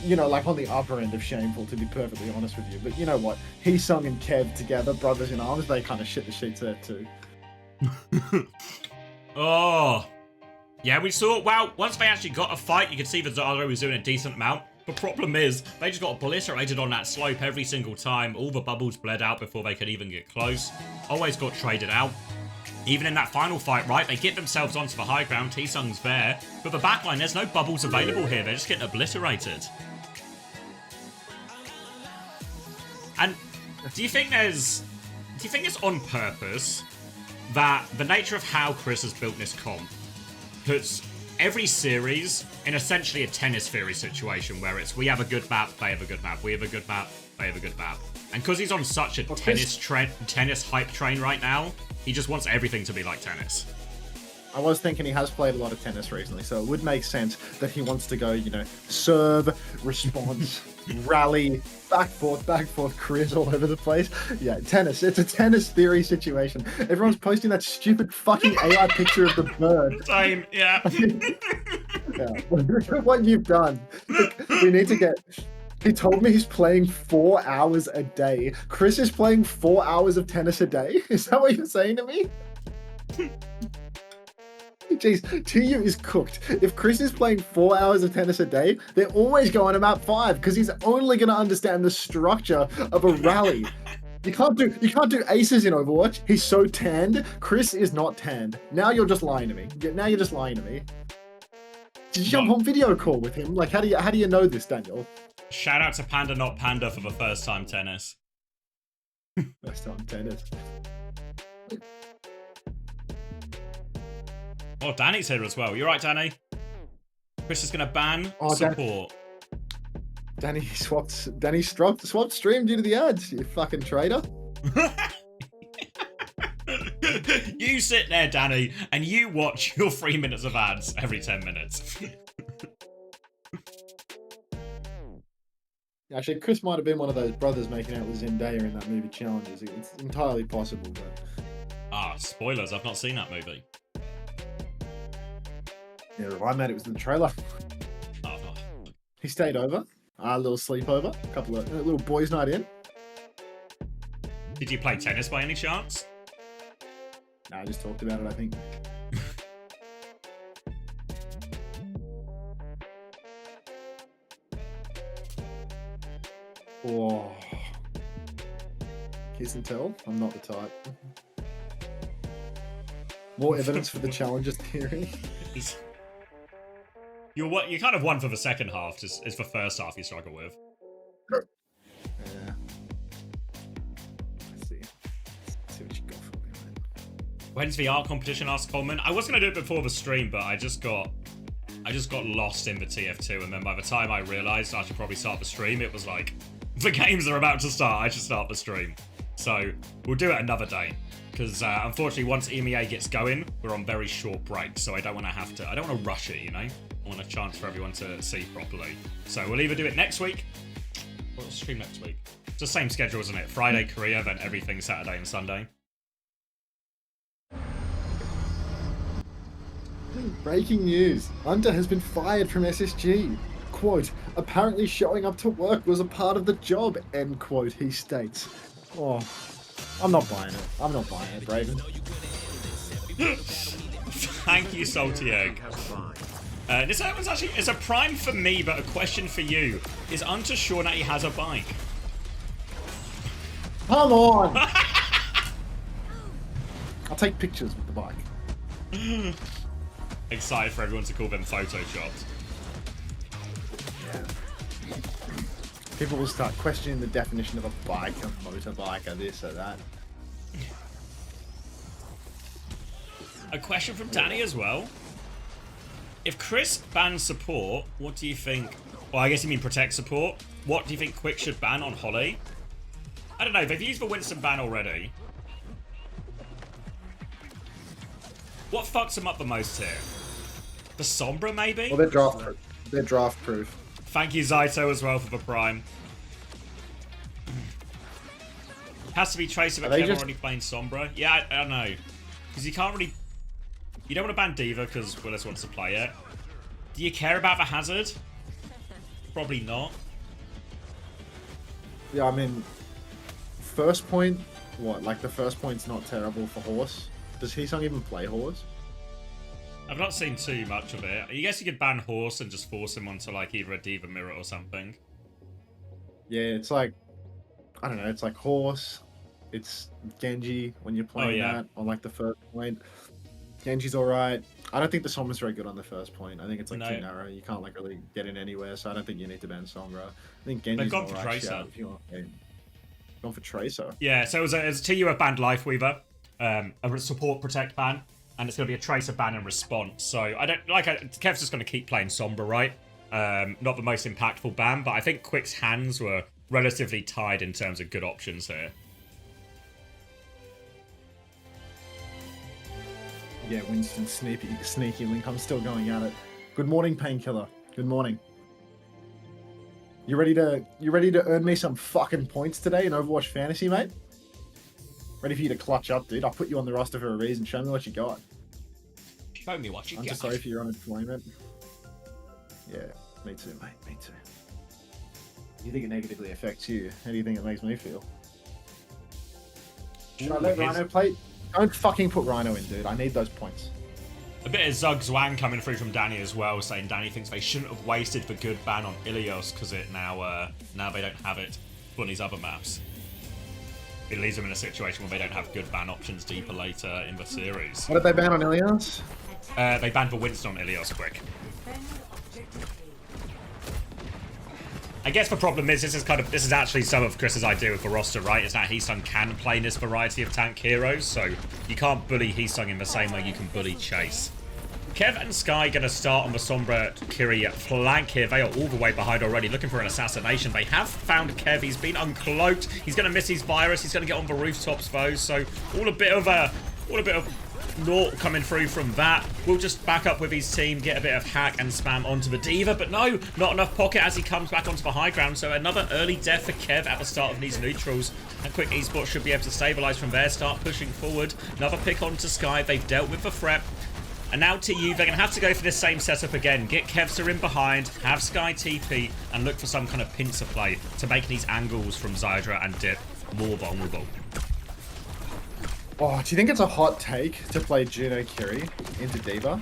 you know, like on the upper end of shameful, to be perfectly honest with you. But you know what? Sung and Kev together, brothers in arms, they kind of shit the sheets there too. Oh. Yeah, we saw, well, once they actually got a fight, you could see that Zaro was doing a decent amount. The problem is, they just got obliterated on that slope every single time. All the bubbles bled out before they could even get close. Always got traded out. Even in that final fight, right, they get themselves onto the high ground. T-Sung's there. But the backline, there's no bubbles available here. They're just getting obliterated. And do you think it's on purpose that the nature of how Chris has built this comp puts every series in essentially a tennis theory situation where it's we have a good map, they have a good map, we have a good map, they have a good map. And because he's on such a tennis hype train right now, he just wants everything to be like tennis. I was thinking he has played a lot of tennis recently, so it would make sense that he wants to go, you know, serve, response, rally, back forth, careers all over the place. Yeah, tennis. It's a tennis theory situation. Everyone's posting that stupid fucking AI picture of the bird. Same, yeah. Yeah. Look at what you've done. Look, we need to get... He told me he's playing 4 hours a day. Chris is playing 4 hours of tennis a day? Is that what you're saying to me? Jeez, TU is cooked. If Chris is playing 4 hours of tennis a day, they're always going about 5 because he's only going to understand the structure of a rally. You can't do aces in Overwatch. He's so tanned. Chris is not tanned. Now you're just lying to me. Now you're just lying to me. Did you jump on video call with him? Like, how do you know this, Daniel? Shout out to Panda Not Panda for the first time tennis. First time tennis. Oh, Danny's here as well. You're right, Danny. Chris is going to ban support. Danny swapped stream due to the ads, you fucking traitor. You sit there, Danny, and you watch your 3 minutes of ads every 10 minutes. Actually, Chris might have been one of those brothers making out with Zendaya in that movie Challenges. It's entirely possible, but... Ah, spoilers. I've not seen that movie. Yeah, I made it was in the trailer. Oh, no. He stayed over. A little sleepover. A little boys' night in. Did you play tennis by any chance? Nah, I just talked about it, I think. Oh. Kiss and tell? I'm not the type. More evidence for the challenges theory. You kind of won for the second half. It's the first half you struggle with. Yeah. Let's see what you got for me, man. When's the art competition? Asked Coleman. I was gonna do it before the stream, but I just got lost in the TF2, and then by the time I realised I should probably start the stream, it was like the games are about to start. I should start the stream. So we'll do it another day. Because unfortunately, once EMEA gets going, we're on very short breaks, so I don't want to rush it, you know? I want a chance for everyone to see properly. So we'll either do it next week, or we'll stream next week. It's the same schedule, isn't it? Friday, Korea, then everything Saturday and Sunday. Breaking news. Hunter has been fired from SSG. Quote, apparently showing up to work was a part of the job, end quote, he states. Oh, I'm not buying it. I'm not buying it, Braven. Thank you, Salty Egg. This one's actually, it's a prime for me, but a question for you. Is Hunter sure that he has a bike? Come on! I'll take pictures with the bike. Excited for everyone to call them photoshops. Yeah. People will start questioning the definition of a bike, a motorbike, or this or that. A question from Danny as well. If Chris bans support, what do you think? Well, I guess you mean protect support. What do you think Quick should ban on Holly? I don't know. They've used the Winston ban already. What fucks them up the most here? The Sombra, maybe? Well, they're draft proof. Thank you, Zaito, as well for the prime. Has to be Tracer, but Kevin already playing Sombra. Yeah, I don't know. Because you can't really... You don't want to ban Diva because Willis wants to play it. Do you care about the hazard? Probably not. Yeah, I mean, first point, what? Like, the first point's not terrible for Horse. Does Heesung even play Horse? I've not seen too much of it. I guess you could ban Horse and just force him onto, like, either a Diva Mirror or something. Yeah, it's like, I don't know, it's like Horse, it's Genji when you're playing that on, like, the first point. Genji's alright. I don't think the Sombra's very good on the first point. I think it's, like, too narrow. You can't, like, really get in anywhere, so I don't think you need to ban Sombra. I think Genji's They've gone for alright. Tracer. If you want, gone for Tracer. Yeah, so it was a TU banned Lifeweaver, a support protect ban, and it's going to be a Tracer ban in response. So I don't Kev's just going to keep playing Sombra, right? Not the most impactful ban, but I think Quick's hands were relatively tied in terms of good options here. Yeah, Winston sneaky link. I'm still going at it. Good morning, Painkiller. Good morning. You ready to earn me some fucking points today in Overwatch Fantasy, mate? Ready for you to clutch up, dude. I'll put you on the roster for a reason. Show me what you got. Show me what you got. I'm just sorry for your unemployment. Yeah, me too, mate. Me too. You think it negatively affects you? How do you think it makes me feel? Should I let Rhino play? Don't fucking put Rhino in, dude. I need those points. A bit of Zug Zwang coming through from Danny as well, saying Danny thinks they shouldn't have wasted the good ban on Ilios because it now they don't have it on these other maps. It leaves them in a situation where they don't have good ban options deeper later in the series. What did they ban on Ilios? They banned the Winston on Ilios quick. I guess the problem is this is actually some of Chris's idea with the roster, right? Is that Heesung can play this variety of tank heroes, so you can't bully Heesung in the same way you can bully Chase. Kev and Sky going to start on the Sombra Kiri flank here. They are all the way behind already, looking for an assassination. They have found Kev. He's been uncloaked. He's going to miss his virus. He's going to get on the rooftops, though. So all a bit of naught coming through from that. We'll just back up with his team, get a bit of hack and spam onto the Diva, but no, not enough pocket as he comes back onto the high ground. So another early death for Kev at the start of these neutrals. And Quick Esports should be able to stabilize from there, start pushing forward. Another pick onto Sky. They've dealt with the threat. And now TU, they're going to have to go for this same setup again. Get Kevster in behind, have Sky TP, and look for some kind of pincer play to make these angles from Zydra and Dip more vulnerable. Oh, do you think it's a hot take to play Juno Kiri into Diva?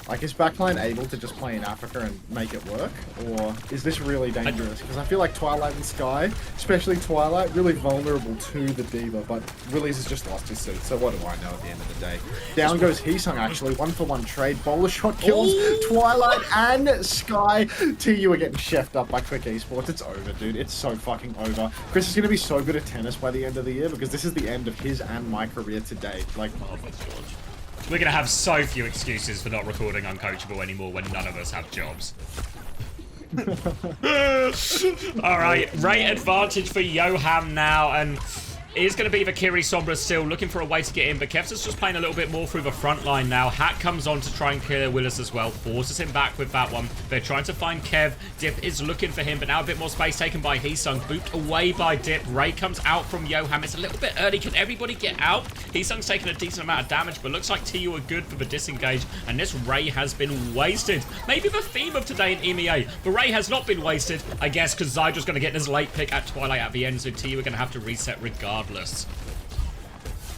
Like, is backline able to just play in Africa and make it work? Or is this really dangerous? Because I feel like Twilight and Sky, especially Twilight, really vulnerable to the Diva, but Willies has just lost his suit, so what do I know at the end of the day? Down goes Heesung, actually. 1-for-1 trade. Bowler shot kills Twilight and Sky. TU are getting chefed up by Quick Esports. It's over, dude. It's so fucking over. Chris is going to be so good at tennis by the end of the year because this is the end of his and my career today. Like, oh my God. We're going to have so few excuses for not recording Uncoachable anymore when none of us have jobs. Alright, rate advantage for Yoham now, and it is going to be the Kiri Sombra still looking for a way to get in, but Kev's just playing a little bit more through the front line now. Hack comes on to try and clear Willis as well, forces him back with that one. They're trying to find Kev. Dip is looking for him, but now a bit more space taken by Heesung. Booped away by Dip. Ray comes out from Yoham. It's a little bit early. Can everybody get out? Heesung's taking a decent amount of damage, but looks like TU are good for the disengage, and this Ray has been wasted. Maybe the theme of today in EMEA, but Ray has not been wasted, I guess, because Zydra's going to get this late pick at Twilight at the end, so TU are going to have to reset regardless.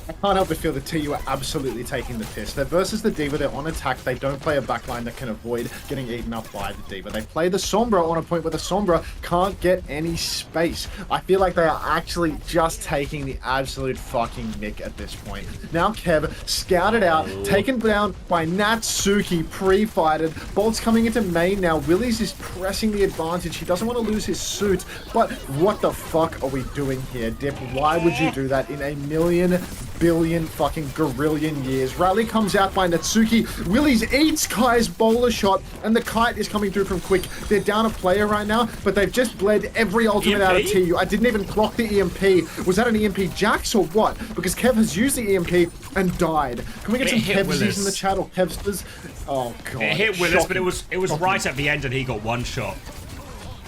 I can't help but feel the TU are absolutely taking the piss. They're versus the Diva, they're on attack, they don't play a backline that can avoid getting eaten up by the Diva. They play the Sombra on a point where the Sombra can't get any space. I feel like they are actually just taking the absolute fucking nick at this point. Now Kev, scouted out, taken down by Natsuki, pre-fighted. Bolt's coming into main now. Willies is pressing the advantage. He doesn't want to lose his suit, but what the fuck are we doing here, Dip? Why would you do that in a million billion fucking gorillion years? Rally comes out by Natsuki. Willies eats Kai's bowler shot, and the kite is coming through from Quick. They're down a player right now, but they've just bled every ultimate out of TU. I didn't even clock the EMP. Was that an EMP Jax or what? Because Kev has used the EMP and died. Can we get some Kevsters in the chat or Kevsters? Oh god. It hit Willis, but it was right at the end and he got one shot.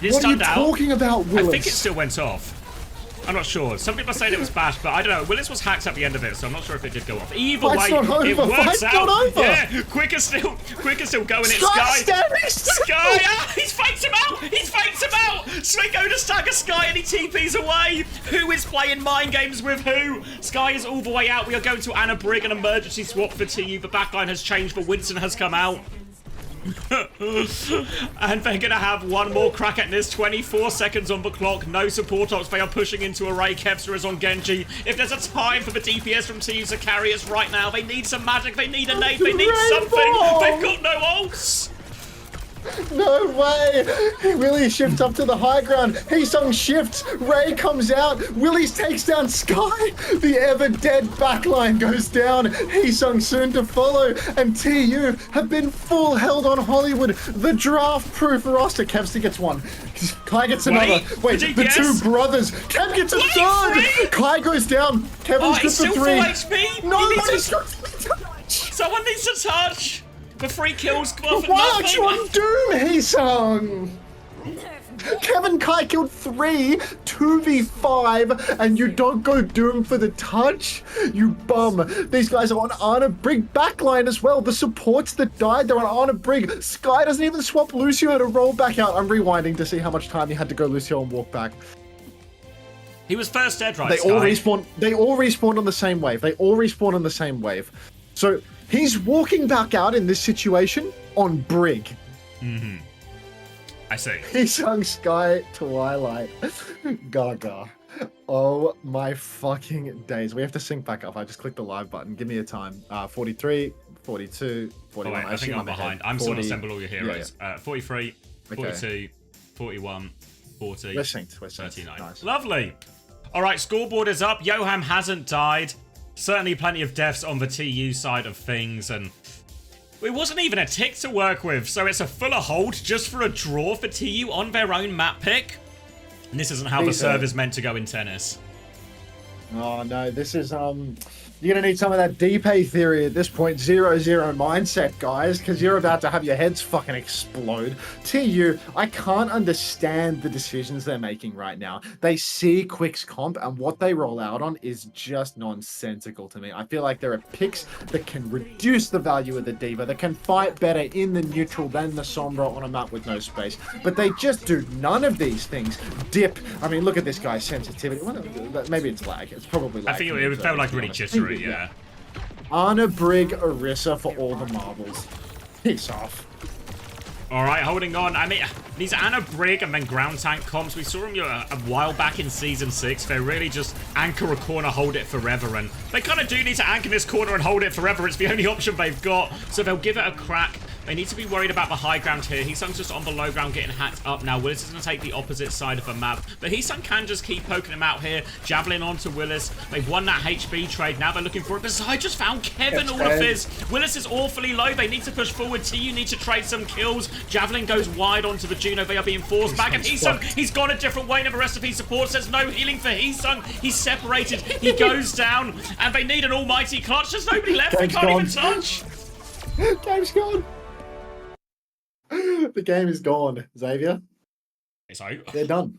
What are you talking about, Willis? I think it still went off. I'm not sure. Some people are saying it was Bash, but I don't know. Willis was hacked at the end of it, so I'm not sure if it did go off. Either Fight's way, not over. it works Fight's out. not over. Yeah, quicker still going. It's Sky Sky. standing Sky, ah, he's faked him out! He's faked him out! Sligo to stagger Sky and he TPs away! Who is playing mind games with who? Sky is all the way out. We are going to Anna Brig, an emergency swap for TU. The backline has changed, but Winston has come out. And they're going to have one more crack at this. 24 seconds on the clock. No support ops. They are pushing into a Ray. Kevster is on Genji. If there's a time for the DPS from TU to carry us right now, they need some magic. They need a nade. They need something. They've got no ults. No way! Willie shifts up to the high ground. Heesung shifts. Ray comes out. Willie takes down Sky. The ever-dead backline goes down. Heesung soon to follow. And TU have been full held on Hollywood. The draft-proof roster. Kevster gets one. Kai gets another. Wait, the two brothers. Kev gets a third. Kai goes down. Kevin's got the three. HP. Nobody's got to touch. Someone needs to touch. The 3 kills come off at Why aren't you nothing. on Doom, Heesung? Kevin Kai killed 3, 2v5, and you don't go Doom for the touch? You bum. These guys are on Anna Brig backline as well. The supports that died, they're on Anna Brig. Sky doesn't even swap Lucio to roll back out. I'm rewinding to see how much time he had to go Lucio and walk back. He was first dead, right, They Sky? all respawned on the same wave. They all respawned on the same wave. So he's walking back out in this situation on Brig. Mm-hmm. I see. He sung Sky Twilight. Gaga. Oh my fucking days. We have to sync back up. I just clicked the live button. Give me a time. 43, 42, 41. Oh, wait, I think I'm behind. I'm still 40. assemble all your heroes. 43, Okay. 42, 41, 40, We're synced. 39. Nice. Lovely. All right, scoreboard is up. Yoham hasn't died. Certainly plenty of deaths on the TU side of things, and it wasn't even a tick to work with, so it's a fuller hold just for a draw for TU on their own map pick. And this isn't how the serve is meant to go in tennis. Oh no, this is you're gonna need some of that DP theory at this point. 0-0 mindset, guys, because you're about to have your heads fucking explode. TU, I can't understand the decisions they're making right now. They see Quick's comp, and what they roll out on is just nonsensical to me. I feel like there are picks that can reduce the value of the Diva, that can fight better in the neutral than the Sombra on a map with no space. But they just do none of these things. Dip. I mean, look at this guy's sensitivity. Well, maybe it's lag. It's probably lag. I think it felt like really jittery, yeah. Anna Brig Orisa for all the marbles. Peace off. All right, holding on. I mean, these Anna Brig and then ground tank comps, we saw them a while back in Season 6. They really just anchor a corner, hold it forever, and they kind of do need to anchor this corner and hold it forever. It's the only option they've got, so they'll give it a crack. They need to be worried about the high ground here. Heesung's just on the low ground getting hacked up now. Willis is going to take the opposite side of the map, but Heesung can just keep poking him out here. Javelin onto Willis. They've won that HB trade. Now they're looking for it. Beside just found Kevin all of his. Willis is awfully low. They need to push forward. TU need to trade some kills. Javelin goes wide onto the Juno. They are being forced back. And Heesung, he's gone a different way. And the rest of his support says no healing for Heesung. He's separated. He goes down. And they need an almighty clutch. There's nobody left. They can't even touch. Game's gone. The game is gone, Xavier. It's over. They're done.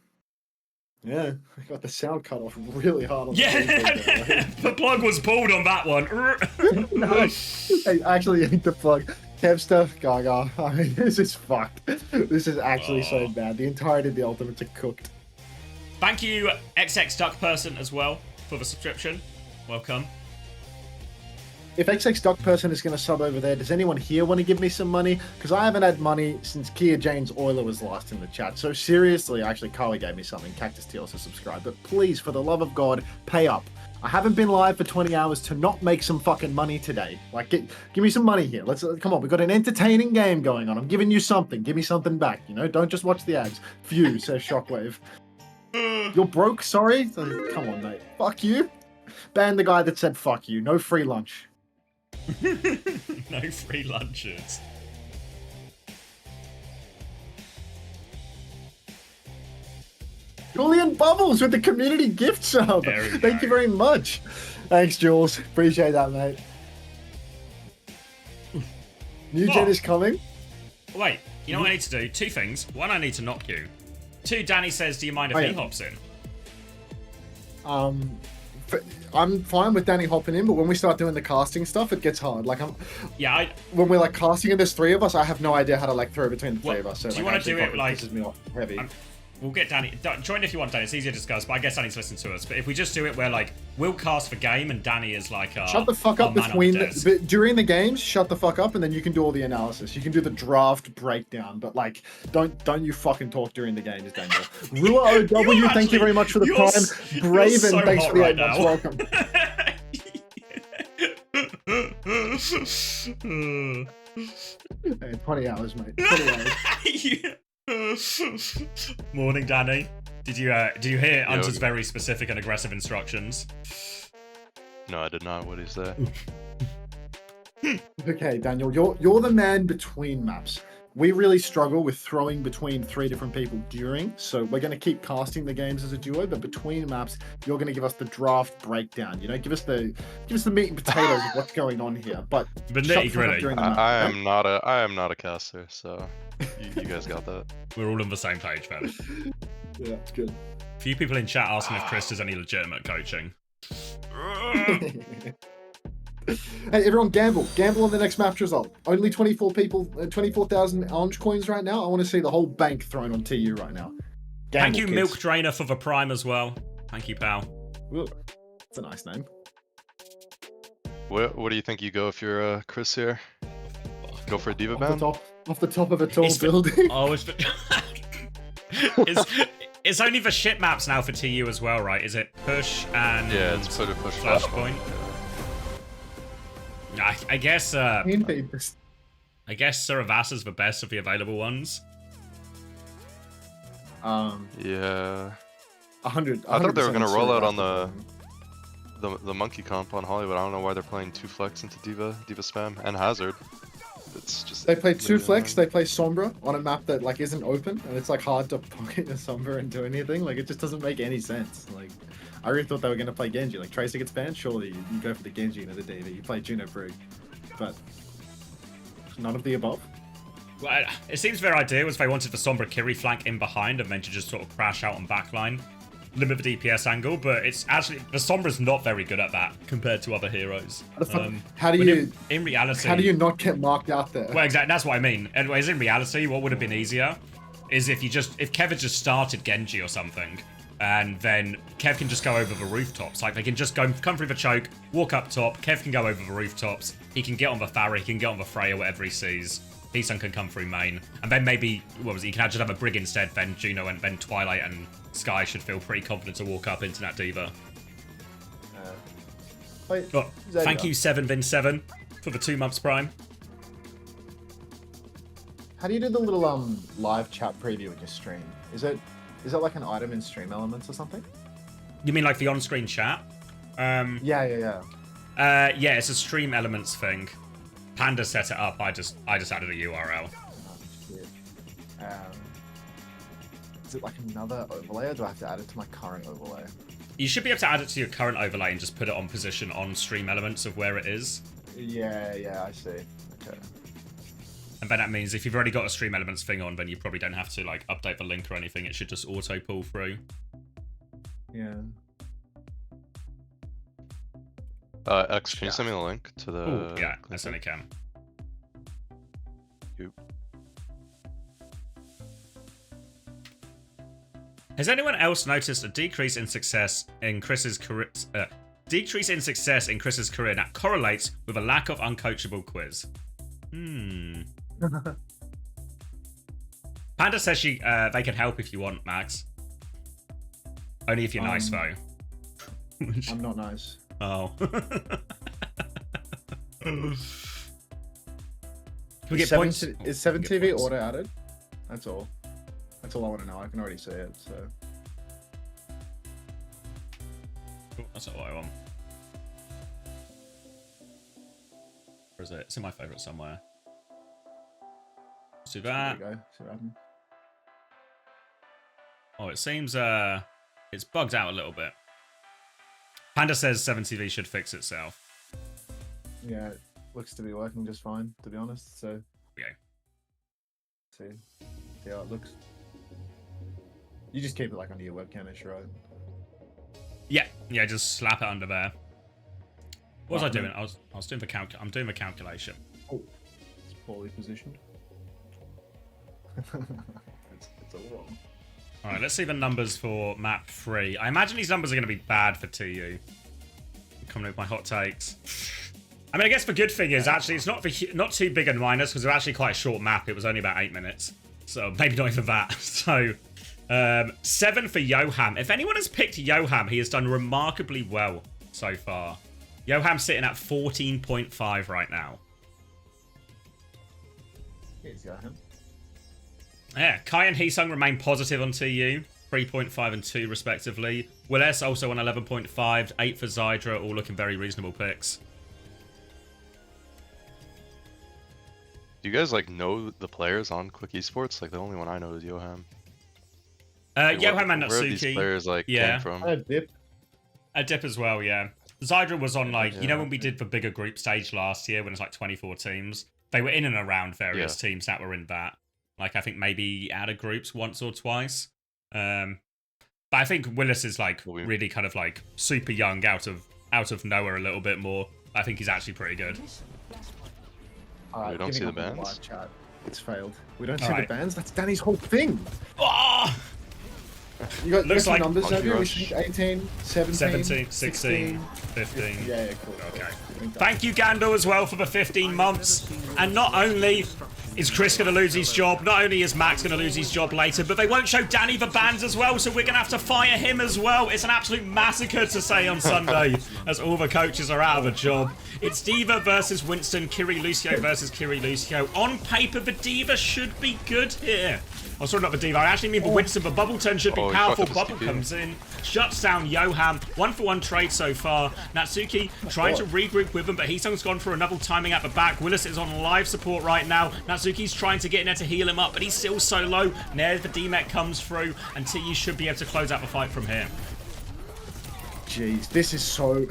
Yeah, I got the sound cut off really hard on the plug was pulled on that one. No, hey, actually, the plug. Kev stuff, Gaga. I mean, this is fucked. This is actually so bad. The entirety of the Ultimates are cooked. Thank you, XX Duck Person, as well, for the subscription. Welcome. If XX Duck Person is going to sub over there, does anyone here want to give me some money? Because I haven't had money since Kia Jane's Euler was last in the chat. So seriously, actually, Carly gave me something. Cactus T also subscribed. But please, for the love of God, pay up. I haven't been live for 20 hours to not make some fucking money today. Like, give me some money here. Let's come on. We've got an entertaining game going on. I'm giving you something. Give me something back. You know, don't just watch the ads. Phew, says Shockwave. You're broke. Sorry. Come on, mate. Fuck you. Ban the guy that said fuck you. No free lunch. No free lunches. Julian Bubbles with the community gift sub. Thank you very much. Thanks, Jules. Appreciate that, mate. New gen is coming. Wait, you know what I need to do? 2 things. 1, I need to knock you. 2, Danny says, do you mind if he hops in? I'm fine with Danny hopping in, but when we start doing the casting stuff, it gets hard. Like Yeah, when we're like casting and there's 3 of us, I have no idea how to like throw between the 3 of us. So do you like, want to do it fucking like pisses me off heavy. We'll get Danny. Join if you want, Danny. It's easier to discuss, but I guess Danny's listening to us. But if we just do it where, like, we'll cast for game and Danny is like, shut the fuck up between during the games. Shut the fuck up, and then you can do all the analysis. You can do the draft breakdown, but like, don't you fucking talk during the games, Daniel. Ruler OW, thank you very much for the prime. Braven, so thanks for the 8 months. Welcome. Hey, 20 hours, mate. 20 hours. Morning, Danny. Did you hear Hunter's very specific and aggressive instructions? No, I did not. What did he say? Okay, Daniel, you're the man between maps. We really struggle with throwing between 3 different people during, so we're going to keep casting the games as a duo, but between maps, you're going to give us the draft breakdown. You know, give us the meat and potatoes of what's going on here. But nitty-gritty. I am not a caster, so you guys got that. We're all on the same page, man. Yeah, it's good. Few people in chat asking if Chris does any legitimate coaching. Hey, everyone, gamble on the next map's result. Only 24 people, 24,000 orange coins right now. I want to see the whole bank thrown on TU right now. Gamble, Thank you, kids. Milk Drainer, for the prime as well. Thank you, pal. Ooh, that's a nice name. What do you think you go if you're Chris here? Go for a diva ban? Off the top of a tall building. It's only the shit maps now for TU as well, right? Is it push and it's push flashpoint? I guess I guess Saravassa's the best of the available ones. Yeah. 100. I thought they were gonna roll out on the monkey comp on Hollywood. I don't know why they're playing 2 flex into diva spam and hazard. It's just they play 2 flex. They play Sombra on a map that like isn't open, and it's like hard to pocket a Sombra and do anything. Like it just doesn't make any sense. Like I really thought they were gonna play Genji. Like Tracer gets banned, surely you go for the Genji into the diva. You play Juno Brig, but none of the above. Well, it seems their idea was they wanted the Sombra Kiri flank in behind and then to just sort of crash out on backline, limit the DPS angle, but it's actually, the Sombra's not very good at that compared to other heroes. How do you, in reality, how do you not get marked out there? Well, exactly, that's what I mean. Anyways, in reality, what would have been easier is if Kev had just started Genji or something, and then Kev can just go over the rooftops. Like, they can just come through the choke, walk up top, Kev can go over the rooftops, he can get on the Thara, he can get on the Freya, whatever he sees. Heesun can come through main, and then maybe, he can just have a Brig instead, then Juno, and then Twilight and Sky should feel pretty confident to walk up into that diva. Thank you, 7vin7, for the 2 months prime. How do you do the little live chat preview in your stream? Is it like an item in stream elements or something? You mean like the on-screen chat? Yeah. Yeah, it's a stream elements thing. Panda set it up. I just added a URL. Is it like another overlay, or do I have to add it to my current overlay? You should be able to add it to your current overlay and just put it on position on stream elements of where it is. Yeah, I see. Okay. And then that means if you've already got a stream elements thing on, then you probably don't have to like update the link or anything. It should just auto pull through. Yeah. X, can you send me the link to the... Ooh, yeah, I certainly can. Has anyone else noticed a decrease in success in Chris's career? Decrease in success in Chris's career that correlates with a lack of uncoachable quiz. Panda says they can help if you want, Max. Only if you're nice, though. I'm not nice. Oh. Can we get points? Is 7TV auto added? That's all. That's all I want to know. I can already see it, so. Oh, that's not what I want. Where is it? It's in my favourite somewhere. Let's do that. There we go. See what happens. Oh, it seems it's bugged out a little bit. Panda says 7TV should fix itself. Yeah, it looks to be working just fine, to be honest, so. Okay. See how it looks. You just keep it like under your webcam, right? Yeah, just slap it under there. What was I doing? I was doing I'm doing the calculation. Oh, it's poorly positioned. it's all wrong. Alright, let's see the numbers for map 3. I imagine these numbers are going to be bad for TU. I'm coming with my hot takes. I mean, I guess the good thing is, actually, it's not too big a minus, because it's actually quite a short map. It was only about 8 minutes. So, maybe not even that. So, 7 for Yoham. If anyone has picked Yoham, he has done remarkably well so far. Yoham's sitting at 14.5 right now. Here's Yoham. Yeah, Kai and Heesung remain positive on TU. 3.5 and 2 respectively. Willis also on 11.5. 8 for Zydra, all looking very reasonable picks. Do you guys like know the players on Quick Esports? Like the only one I know is Yoham. Yoham and Where are these Natsuki. players like Yeah. came from? A dip. A dip as well, yeah. Zydra was on like, you know when we did the bigger group stage last year when it's like 24 teams? They were in and around various teams that were in that. Like I think maybe out of groups once or twice. But I think Willis is like really kind of like super young out of nowhere a little bit more. I think he's actually pretty good. We don't see the bans? Chat. It's failed. We don't see the bans? That's Danny's whole thing. Oh! You got Looks like numbers Monkey over. We Rush. think 18, 17, 17, 16, 15. Yeah, cool. Okay. Thank you, Gandalf, as well, for the 15 months. And not only is Chris going to lose his job, not only is Max going to lose his job later, but they won't show Danny the bans as well, so we're going to have to fire him as well. It's an absolute massacre to say on Sunday, as all the coaches are out of a job. It's Diva versus Winston, Kiri Lucio versus Kiri Lucio. On paper, the Diva should be good here. Oh, sorry, not the Diva. I actually mean the Winston. The bubble turn should be powerful. Bubble comes in, shuts down Yoham. 1-for-1 trade so far. Natsuki trying to regroup with him, but Heesung's gone for another timing at the back. Willis is on live support right now. Natsuki's trying to get in there to heal him up, but he's still so low. There the DMEC comes through, and TU should be able to close out the fight from here. Jeez, this is so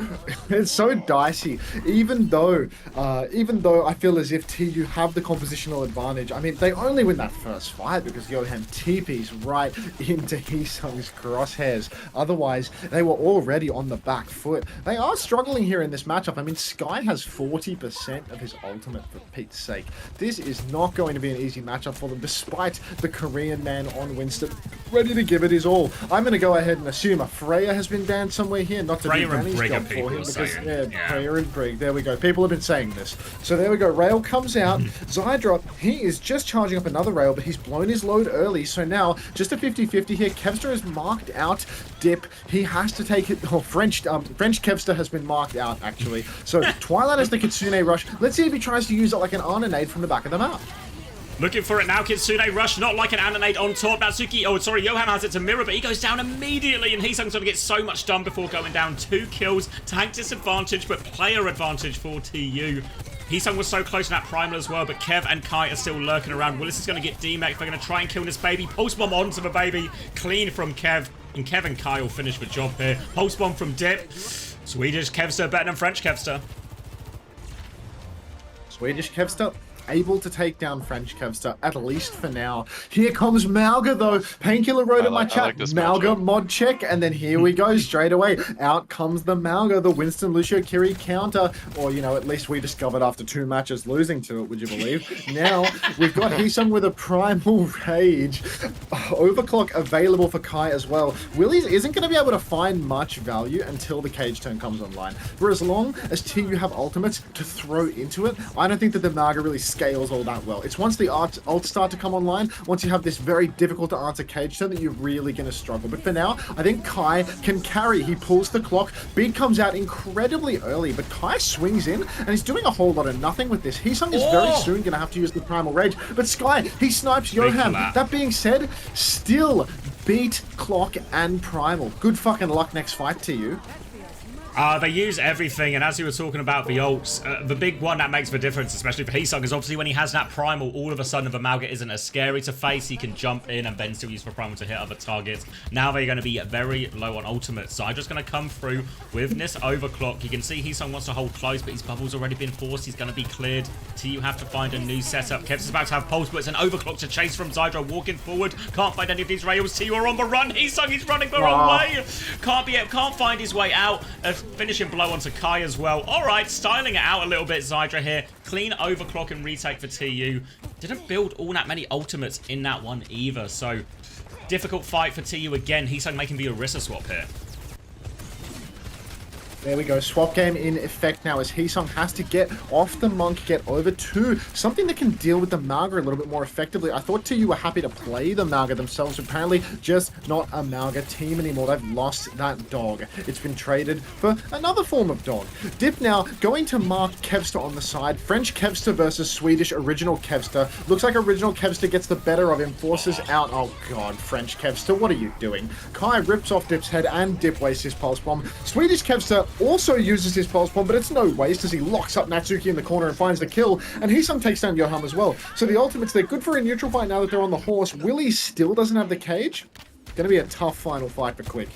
it's so dicey. Even though I feel as if TU have the compositional advantage. I mean, they only win that first fight because Yoham TP's right into Heesung's crosshairs. Otherwise, they were already on the back foot. They are struggling here in this matchup. I mean, Sky has 40% of his ultimate, for Pete's sake. This is not going to be an easy matchup for them, despite the Korean man on Winston ready to give it his all. I'm going to go ahead and assume a Freya has been banned somewhere here, not to Freya do Danny's job for him, because Freya and Brig, there we go. People have been saying this. So there we go. Rail comes out. Zydra, he is just charging up another rail, but he's blown his load early. So now, just a 50-50 here. Kevster is marked out. Dip. He has to take it. Oh, French Kevster has been marked out, actually. So Twilight has the Kitsune Rush. Let's see if he tries to use it like an Arnonade from the back of the map. Looking for it now, Kitsune Rush, not like an Ananade on top. Natsuki, Yoham has it to mirror, but he goes down immediately, and Heesung's going to get so much done before going down. 2 kills, tank disadvantage, but player advantage for TU. Heesung was so close in that primal as well, but Kev and Kai are still lurking around. Willis is going to get DMEC. They're going to try and kill this baby. Pulse bomb onto the baby. Clean from Kev, and Kev and Kai will finish the job here. Pulse bomb from Dip. Swedish Kevster better than French Kevster. Swedish Kevster able to take down French Kevster, at least for now. Here comes Malga, though. Painkiller wrote in my chat, Malga mod check, and then here we go, straight away. Out comes the Malga, the Winston Lucio Kiri counter, or, you know, at least we discovered after 2 matches losing to it, would you believe? Now, we've got Heesung with a Primal Rage. Overclock available for Kai as well. Willies isn't going to be able to find much value until the cage turn comes online. For as long as TU have ultimates to throw into it, I don't think that the Malga really scales all that well. It's once the ults start to come online, once you have this very difficult to answer cage turn, that you're really going to struggle. But for now, I think Kai can carry. He pulls the clock. Beat comes out incredibly early, but Kai swings in, and he's doing a whole lot of nothing with this. Heesung is very soon going to have to use the Primal Rage, but Sky, he snipes Yoham. That being said, still beat clock and Primal. Good fucking luck next fight to you. They use everything, and as you were talking about the ults, the big one that makes the difference, especially for Heesung, is obviously when he has that primal, all of a sudden the Malga isn't as scary to face. He can jump in and then still use the primal to hit other targets. Now they're going to be very low on ultimate, so I'm just going to come through with this overclock. You can see Heesung wants to hold close, but his bubble's already been forced. He's going to be cleared. You have to find a new setup. Kev's about to have pulse, but it's an overclock to chase from Zydra, walking forward. Can't find any of these rails. TU are on the run. Heesung, he's running the wrong way. Can't find his way out. Finishing blow onto Kai as well. All right, styling it out a little bit, Zydra here. Clean overclock and retake for TU. Didn't build all that many ultimates in that one either, so difficult fight for TU again. Heesung making the Orisa swap here. There we go, swap game in effect now as Heesung has to get off the Monk, get over to something that can deal with the Malga a little bit more effectively. I thought TU were happy to play the Malga themselves, apparently just not a Malga team anymore. They've lost that dog. It's been traded for another form of dog. Dip now going to mark Kevster on the side. French Kevster versus Swedish Original Kevster. Looks like Original Kevster gets the better of him, forces out. Oh god, French Kevster, what are you doing? Kai rips off Dip's head and Dip wastes his pulse bomb. Swedish Kevster also uses his pulse bomb, but it's no waste as he locks up Natsuki in the corner and finds the kill, and Heesung takes down Yoham as well. So the ultimates, they're good for a neutral fight now that they're on the horse. Willie still doesn't have the cage. Gonna be a tough final fight for Quick.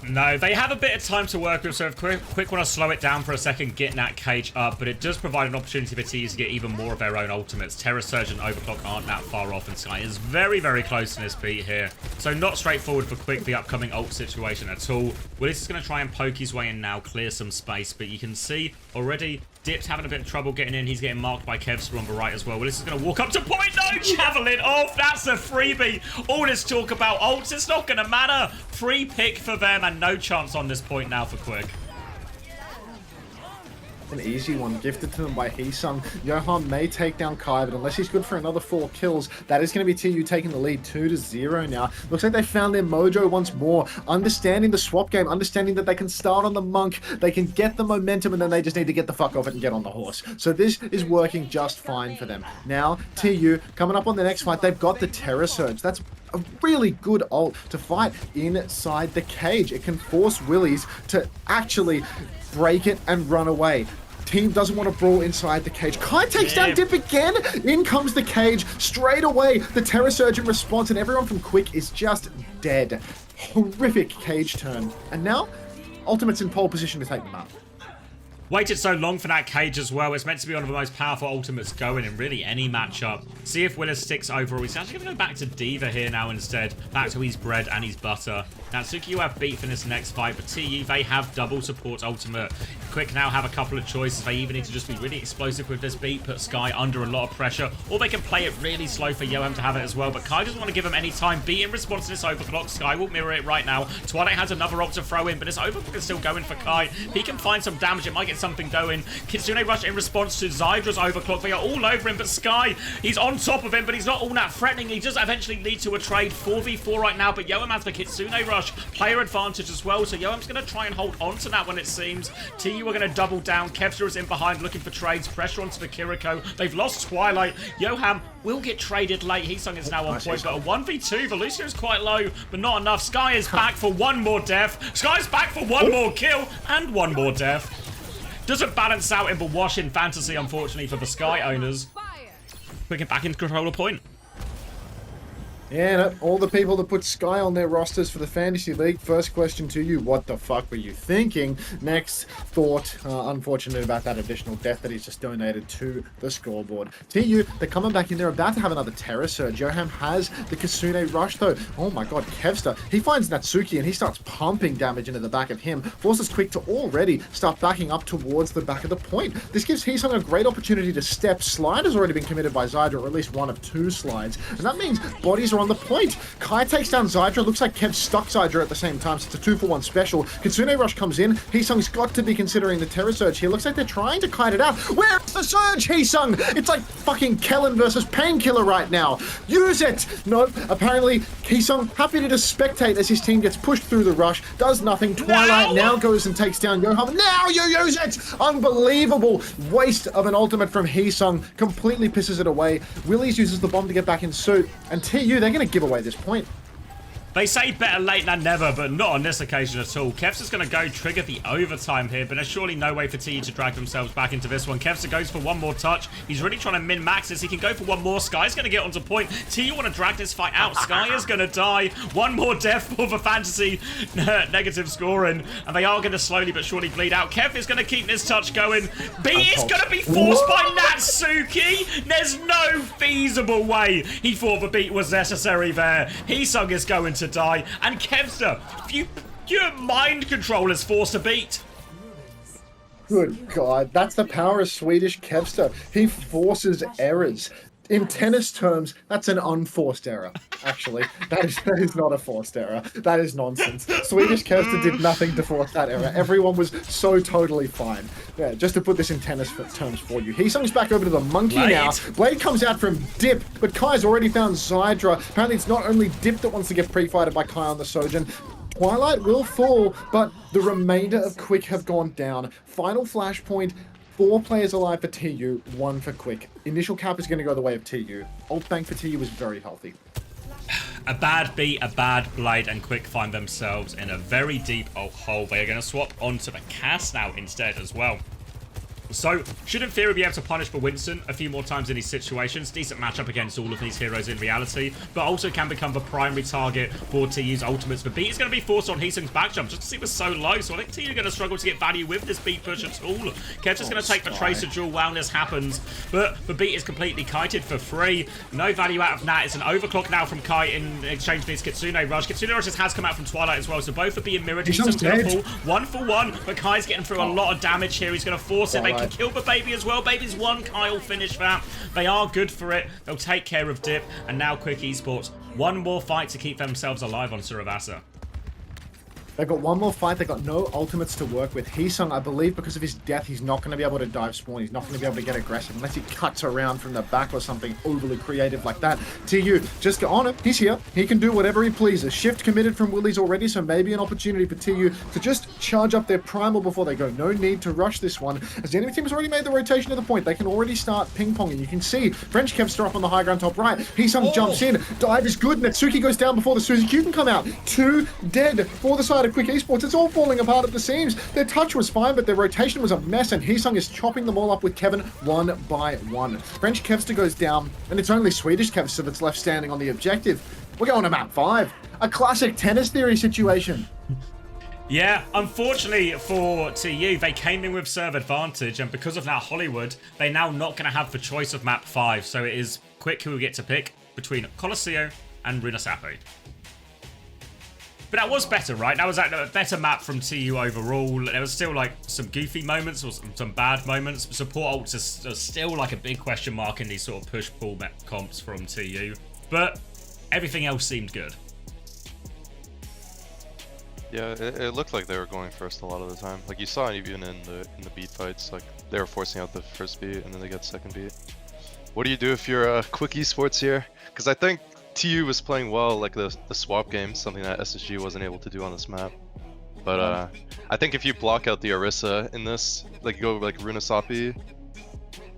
No, they have a bit of time to work with, so if Quick want to slow it down for a second, getting that cage up, but it does provide an opportunity for TU to get even more of their own ultimates. Terror Surge and Overclock aren't that far off, and Sky is very, very close in this beat here. So not straightforward for Quick, the upcoming ult situation at all. Willis is going to try and poke his way in now, clear some space, but you can see already Dip's having a bit of trouble getting in. He's getting marked by Kevster on the right as well. Willis is going to walk up to point. No, Javelin off. That's a freebie. All this talk about ults, it's not going to matter. Free pick for them and no chance on this point now for Quick. An easy one gifted to them by Heesung. Yoham may take down Kai, but unless he's good for another 4 kills, that is going to be TU taking the lead 2-0 now. Looks like they found their mojo once more, understanding the swap game, understanding that they can start on the Monk, they can get the momentum, and then they just need to get the fuck off it and get on the horse. So this is working just fine for them. Now, TU, coming up on the next fight, they've got the Terror Surge. That's a really good ult to fight inside the cage. It can force Willies to actually break it and run away. Team doesn't want to brawl inside the cage. Kai takes down Dip again. In comes the cage. Straight away, the Terror Surge in response, and everyone from Quick is just dead. Horrific cage turn. And now, Ultimate's in pole position to take them out. Waited so long for that cage as well. It's meant to be one of the most powerful ultimates going in really any matchup. See if Willis sticks overall. He's actually going to go back to Diva here now instead. Back to his bread and his butter. Natsuki will have beat for this next fight, but TU, they have double support ultimate. Quick now have a couple of choices. They even need to just be really explosive with this beat, put Sky under a lot of pressure, or they can play it really slow for Yoham to have it as well, but Kai doesn't want to give him any time. Beat in response to this overclock. Sky will mirror it right now. Twilight has another ult to throw in, but this overclock is still going for Kai. He can find some damage. It might get something going. Kitsune Rush in response to Zydra's overclock. They are all over him, but Sky, he's on top of him, but he's not all that threatening. He does eventually lead to a trade 4v4 right now, but Yoham has the Kitsune Rush player advantage as well, so Yoham's going to try and hold on to that when it seems. TU are going to double down. Kevster is in behind looking for trades. Pressure onto the Kiriko. They've lost Twilight. Yoham will get traded late. Heesung is now on point, but a 1v2. Velucio is quite low, but not enough. Sky is back for one more death. Sky's back for one more kill and one more death. Doesn't balance out in the wash in fantasy, unfortunately, for the Sky owners. We get back into control of point. Yeah, no, all the people that put Sky on their rosters for the Fantasy League, first question to you, what the fuck were you thinking? Next thought, unfortunate about that additional death that he's just donated to the scoreboard. TU, they're coming back in, they're about to have another Terror Surge. Yoham has the Kitsune Rush though. Oh my god, Kevster, he finds Natsuki and he starts pumping damage into the back of him, forces Quick to already start backing up towards the back of the point. This gives Heesung a great opportunity to step. Slide has already been committed by Zydra, or at least one of 2 slides, and that means bodies are on the point. Kai takes down Zydra. Looks like Kev stuck Zydra at the same time, so it's a 2-for-1 special. Kitsune Rush comes in. Heesung's got to be considering the Terror Surge here. Looks like they're trying to kite it out. Where's the Surge, Heesung? It's like fucking Kellen versus Painkiller right now. Use it! No, apparently Heesung happy to just spectate as his team gets pushed through the rush. Does nothing. Twilight now goes and takes down Yoham. Now you use it! Unbelievable waste of an ultimate from Heesung. Completely pisses it away. Willies uses the bomb to get back in suit. And TU, they're going to give away this point. They say better late than never, but not on this occasion at all. Kev's is going to go trigger the overtime here, but there's surely no way for TU to drag themselves back into this one. Kev's goes for one more touch. He's really trying to min-max this. He can go for one more. Sky's going to get onto point. TU want to drag this fight out. Sky is going to die. One more death for the fantasy negative scoring, and they are going to slowly but surely bleed out. Kev is going to keep this touch going. Beat is going to be forced by Natsuki. There's no feasible way he thought the beat was necessary there. Heesung is going to die, and Kevster, your mind control is forced a beat. Good God, that's the power of Swedish Kevster. He forces errors. In tennis terms, that's an unforced error, actually. That is not a forced error. That is nonsense. Swedish Kevster did nothing to force that error. Everyone was so totally fine. Yeah, just to put this in tennis terms for you. Heesung's back over to the monkey now. Blade comes out from Dip, but Kai's already found Zydra. Apparently it's not only Dip that wants to get pre-fighted by Kai on the Sojin. Twilight will fall, but the remainder of Quick have gone down. Final flashpoint. 4 players alive for TU, 1 for Quick. Initial cap is going to go the way of TU. Ult bank for TU is very healthy. A bad beat, a bad Blade, and Quick find themselves in a very deep hole. They are going to swap onto the Cass now instead as well. So, should in theory be able to punish for Winston a few more times in these situations. Decent matchup against all of these heroes in reality, but also can become the primary target for TU's ultimates. The beat is going to be forced on Heesung's back jump just because he was so low, so I think TU are going to struggle to get value with this beat push at all. Kev's just going to take the Tracer duel while this happens, but the beat is completely kited for free. No value out of Nat. It's an overclock now from Kai in exchange for his Kitsune Rush. Kitsune Rush has come out from Twilight as well, so both are being mirrored. Heesung's going to fall 1 for 1, but Kai's getting through a lot of damage here. He's going to force it. They can kill the baby as well. Baby's 1. Kai will finish that. They are good for it. They'll take care of Dip, and now Quick Esports. 1 more fight to keep themselves alive on Suravasa. They've got 1 more fight. They've got no ultimates to work with. Heesung, I believe because of his death, he's not going to be able to dive spawn. He's not going to be able to get aggressive unless he cuts around from the back or something overly creative like that. TU, just get on it. He's here. He can do whatever he pleases. Shift committed from Willys already, so maybe an opportunity for TU to just charge up their primal before they go. No need to rush this one, as the enemy team has already made the rotation to the point. They can already start ping-ponging. You can see French Kevster up on the high ground top right. Heesung jumps in. Dive is good. Natsuki goes down before the Suzy Q can come out. 2 dead for the side of Quick Esports. It's all falling apart at the seams. Their touch was fine, but their rotation was a mess, and Heesung is chopping them all up with Kevin 1 by 1. French Kevster goes down, and it's only Swedish Kevster that's left standing on the objective. We're going to map 5. A classic tennis theory situation. Yeah, unfortunately for TU, they came in with serve advantage, and because of that Hollywood, they're now not going to have the choice of map 5, so it is Quick who will get to pick between Colosseo and Runasape. But that was better, right? That was a better map from TU overall. There was still like some goofy moments or some bad moments. Support ults are still like a big question mark in these sort of push-pull comps from TU. But everything else seemed good. Yeah, it looked like they were going first a lot of the time. Like you saw even in the beat fights, like they were forcing out the first beat and then they got second beat. What do you do if you're Quick Esports here? Because I think TU was playing well, like the swap game, something that SSG wasn't able to do on this map. But I think if you block out the Orisa in this, like you go like Runasapi,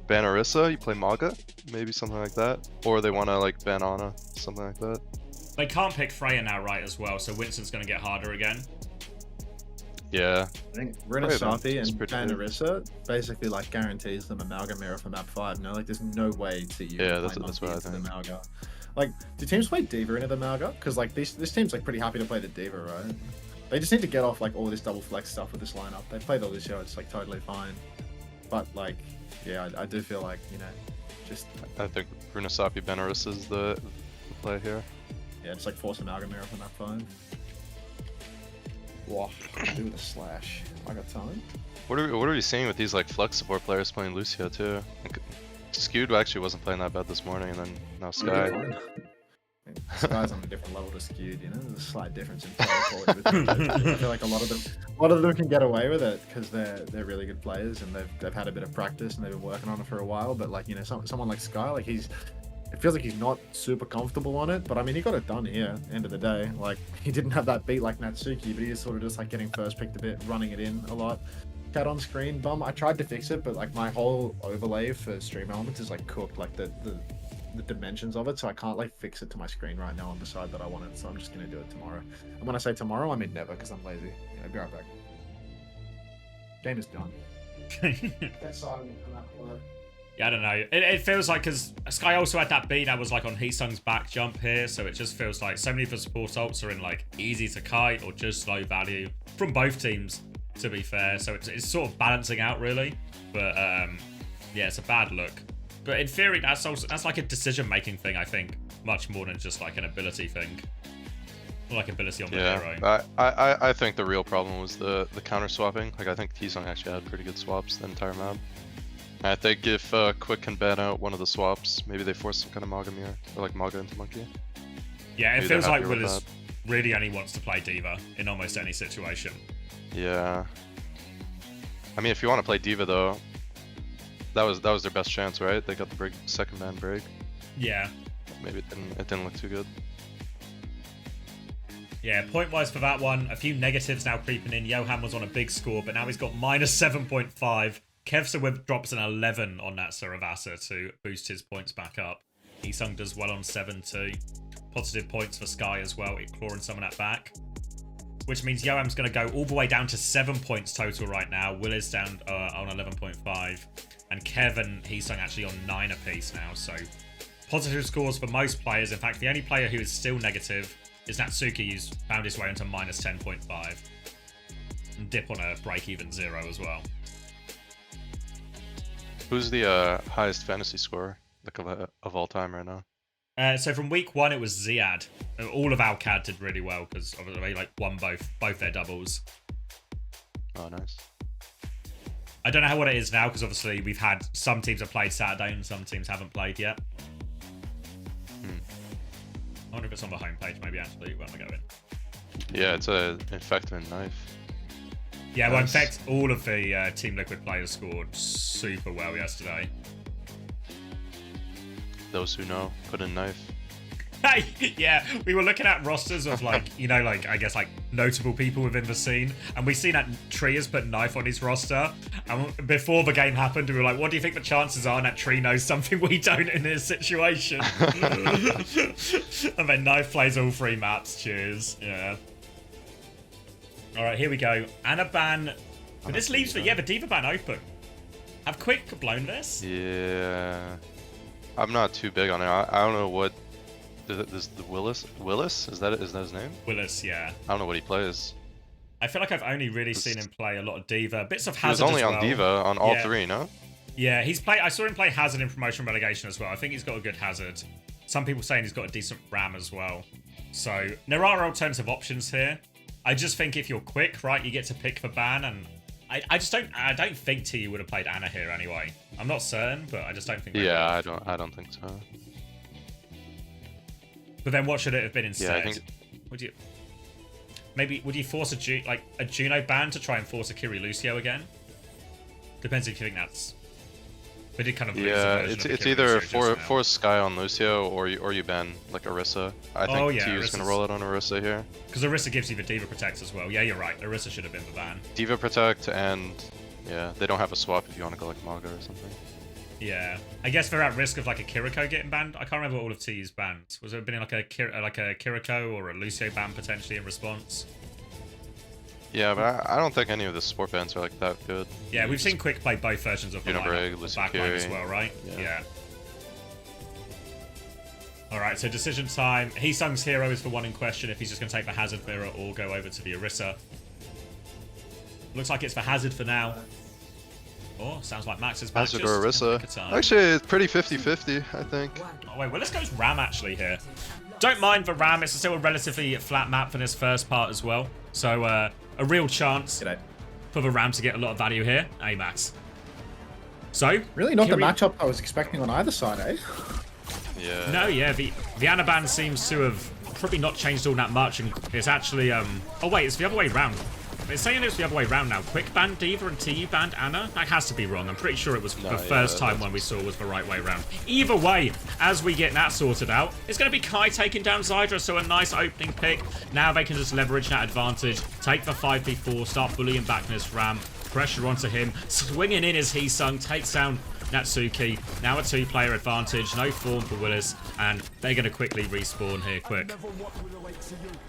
ban Orisa, you play Maga, maybe something like that. Or they want to like ban Ana, something like that. They can't pick Freya now, right, as well, so Winston's going to get harder again. Yeah. I think Runasapi and ban Orisa basically like guarantees them a Malga mirror for map 5. No, like there's no way TU yeah, that's what I think. The Malga. Like, do teams play D.Va into the Malga? Because, like, this team's, like, pretty happy to play the D.Va, right? They just need to get off, like, all this double flex stuff with this lineup. They played all this year, it's, like, totally fine. But, like, yeah, I do feel like, you know, just... I think Runasapi Benaris is the play here. Yeah, just, like, force Amalgamira from that phone. Wow, do with a slash. I got time. What are we seeing with these, like, flex support players playing Lucio, too? Like, Skewed actually wasn't playing that bad this morning, and then now Sky. Sky's on a different level to Skewed, you know. There's a slight difference in player quality between those two. I feel like a lot of them can get away with it because they're really good players and they've had a bit of practice and they've been working on it for a while. But like, you know, someone like Sky, like it feels like he's not super comfortable on it. But I mean, he got it done here. End of the day, like he didn't have that beat like Natsuki, but he is sort of just like getting first picked a bit, running it in a lot. Cat on screen bum. I tried to fix it, but like my whole overlay for stream elements is like cooked. Like the the dimensions of it, so I can't like fix it to my screen right now and decide that I want it. So I'm just gonna do it tomorrow. And when I say tomorrow, I mean never, because I'm lazy. Yeah, be right back. Game is done. That's all I'm gonna Yeah, I don't know. It feels like, because Sky also had that beat that was like on Heesung's back jump here, so it just feels like so many of the support ults are in like easy to kite or just low value from both teams, to be fair. So it's sort of balancing out really, but yeah, it's a bad look. But in theory, that's like a decision-making thing, I think, much more than just like an ability thing. Or like ability on the hero. I think the real problem was the counter swapping. Like I think Heesung actually had pretty good swaps the entire map. I think if Quick can ban out one of the swaps, maybe they force some kind of Maga mirror, or like Maga into Monkey. Yeah, it Maybe feels they're like happy with Willis that. really only wants to play D.Va in almost any situation. Yeah. I mean, if you want to play D.Va though, that was their best chance, right? They got the second ban break. Yeah. Maybe it didn't look too good. Yeah, point-wise for that one, a few negatives now creeping in. Johan was on a big score, but now he's got minus 7.5. Kevsa drops an 11 on that Saravasa to boost his points back up. Heesung does well on 7 too. Positive points for Sky as well, clawing some of that back. Which means Yoam's going to go all the way down to 7 points total right now. Will is down on 11.5. And Kev and Heesung actually on 9 apiece now. So positive scores for most players. In fact, the only player who is still negative is Natsuki, who's found his way into minus 10.5. And Dip on a break-even 0 as well. Who's the highest fantasy score of all time right now? So from week 1, it was Ziad. All of Alcad did really well because they like won both their doubles. Oh, nice. I don't know what it is now because obviously we've had some teams have played Saturday and some teams haven't played yet. I wonder if it's on the homepage maybe actually when we go in. Yeah, it's a Infectman knife. Yeah, well, in fact, all of the Team Liquid players scored super well yesterday. Those who know, put in knife. Hey, yeah, we were looking at rosters of like, you know, like I guess like notable people within the scene, and we seen that Tree has put knife on his roster. And before the game happened, we were like, what do you think the chances are that Tree knows something we don't in this situation? And then knife plays all 3 maps. Cheers. Yeah. All right, here we go. Anaban. But this leaves the D.Va ban open. Have Quick blown this? Yeah. I'm not too big on it. I don't know what. This the Willis? Is that his name? Willis, yeah. I don't know what he plays. I feel like I've only really seen him play a lot of D.Va. Bits of He was Hazard only as on well. D.Va on all 3, no? Yeah, he's played. I saw him play Hazard in promotion relegation as well. I think he's got a good Hazard. Some people saying he's got a decent Ram as well. So there are alternative options here. I just think if you're Quick, right, you get to pick the ban, and I don't think TU would have played Ana here anyway. I'm not certain, but I just don't think. Yeah, I don't think so. But then what should it have been instead? Yeah, I think... Would you force a Juno ban to try and force a Kiri Lucio again? Depends if you think that's. They did kind of lose it's either force Sky on Lucio or you ban like Orisa. I think TU's gonna roll it on Orisa here. Because Orisa gives you the D.Va Protect as well. Yeah, you're right. Orisa should have been the ban. D.Va Protect, and yeah, they don't have a swap if you want to go like Maga or something. Yeah, I guess they're at risk of like a Kiriko getting banned. I can't remember all of TU's bans. Was it been like a Kiriko or a Lucio ban potentially in response? Yeah, but I don't think any of the support bans are like that good. Yeah, we've seen Quick play both versions of the backline as well, right? Yeah. Alright, so decision time. Heesung's hero is the one in question if he's just going to take the Hazard mirror or go over to the Orisa. Looks like it's the Hazard for now. Oh, sounds like Max is back. Hazard or Orisa. Actually, it's pretty 50-50, I think. Oh, wait, well, let's go with Ram actually here. Don't mind the Ram. It's still a relatively flat map for this first part as well. So, a real chance for the Ram to get a lot of value here. Hey, Max. So, really not the matchup I was expecting on either side, eh? Yeah. No, yeah, the Anaban seems to have probably not changed all that much, and it's actually, oh wait, it's the other way round. It's saying it's the other way round now. Quick banned D.Va and TU banned Ana? That has to be wrong. I'm pretty sure it was the first time when we saw was the right way round. Either way, as we get that sorted out, it's going to be Kai taking down Zydra, so a nice opening pick. Now they can just leverage that advantage, take the 5v4, start bullying back this Ram, pressure onto him, swinging in as Heesung takes down Natsuki, now a 2-player advantage. No form for Willis, and they're going to quickly respawn here quick.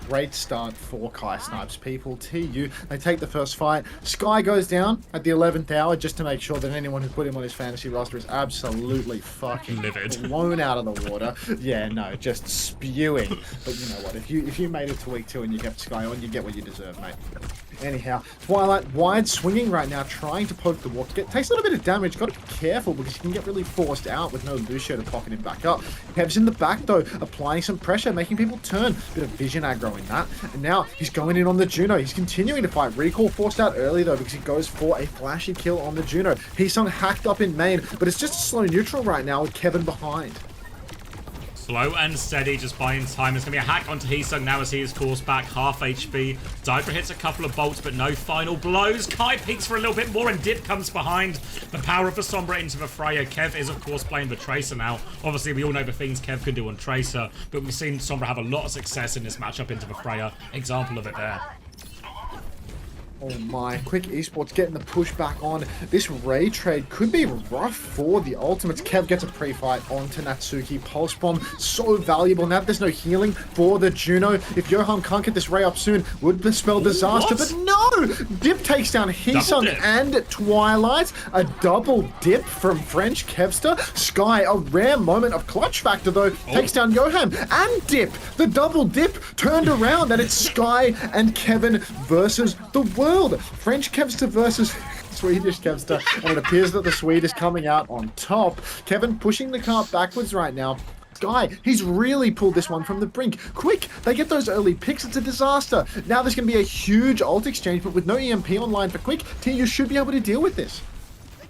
Great start for Kai Snipes, people. TU, they take the first fight. Sky goes down at the 11th hour just to make sure that anyone who put him on his fantasy roster is absolutely fucking livid, blown out of the water. Yeah, no, just spewing. But you know what? If you made it to week 2 and you kept Sky on, you get what you deserve, mate. Anyhow, Twilight wide swinging right now, trying to poke the walk. Takes a little bit of damage. Got to be careful because he can get really forced out with no Lucio to pocket him back up. Kev's in the back though, applying some pressure, making people turn. Bit of vision aggro in that. And now he's going in on the Juno. He's continuing to fight. Recall forced out early though because he goes for a flashy kill on the Juno. Heesung hacked up in main, but it's just a slow neutral right now with Kevin behind. Slow and steady, just buying time. It's going to be a hack onto Heesung now as he is forced back, half HP. Dybra hits a couple of bolts, but no final blows. Kai peeks for a little bit more, and Dip comes behind. The power of the Sombra into the Freya. Kev is, of course, playing the Tracer now. Obviously, we all know the things Kev can do on Tracer, but we've seen Sombra have a lot of success in this matchup into the Freya. Example of it there. Oh my, Quick Esports getting the push back on. This raid trade could be rough for the Ultimates. Kev gets a pre-fight onto Natsuki. Pulse Bomb, so valuable. Now there's no healing for the Juno. If Johan can't get this Ray up soon, would spell disaster. What? But no! Dip takes down Heesung and Twilight. A double dip from French Kevster. Sky, a rare moment of clutch factor though, takes down Johan and Dip. The double dip turned around, and it's Sky and Kevin versus the world. French Kevster versus Swedish Kevster, and it appears that the Swede is coming out on top. Kevin pushing the cart backwards right now. Sky, he's really pulled this one from the brink. Quick, they get those early picks. It's a disaster. Now there's going to be a huge ult exchange, but with no EMP online for Quick, TU should be able to deal with this.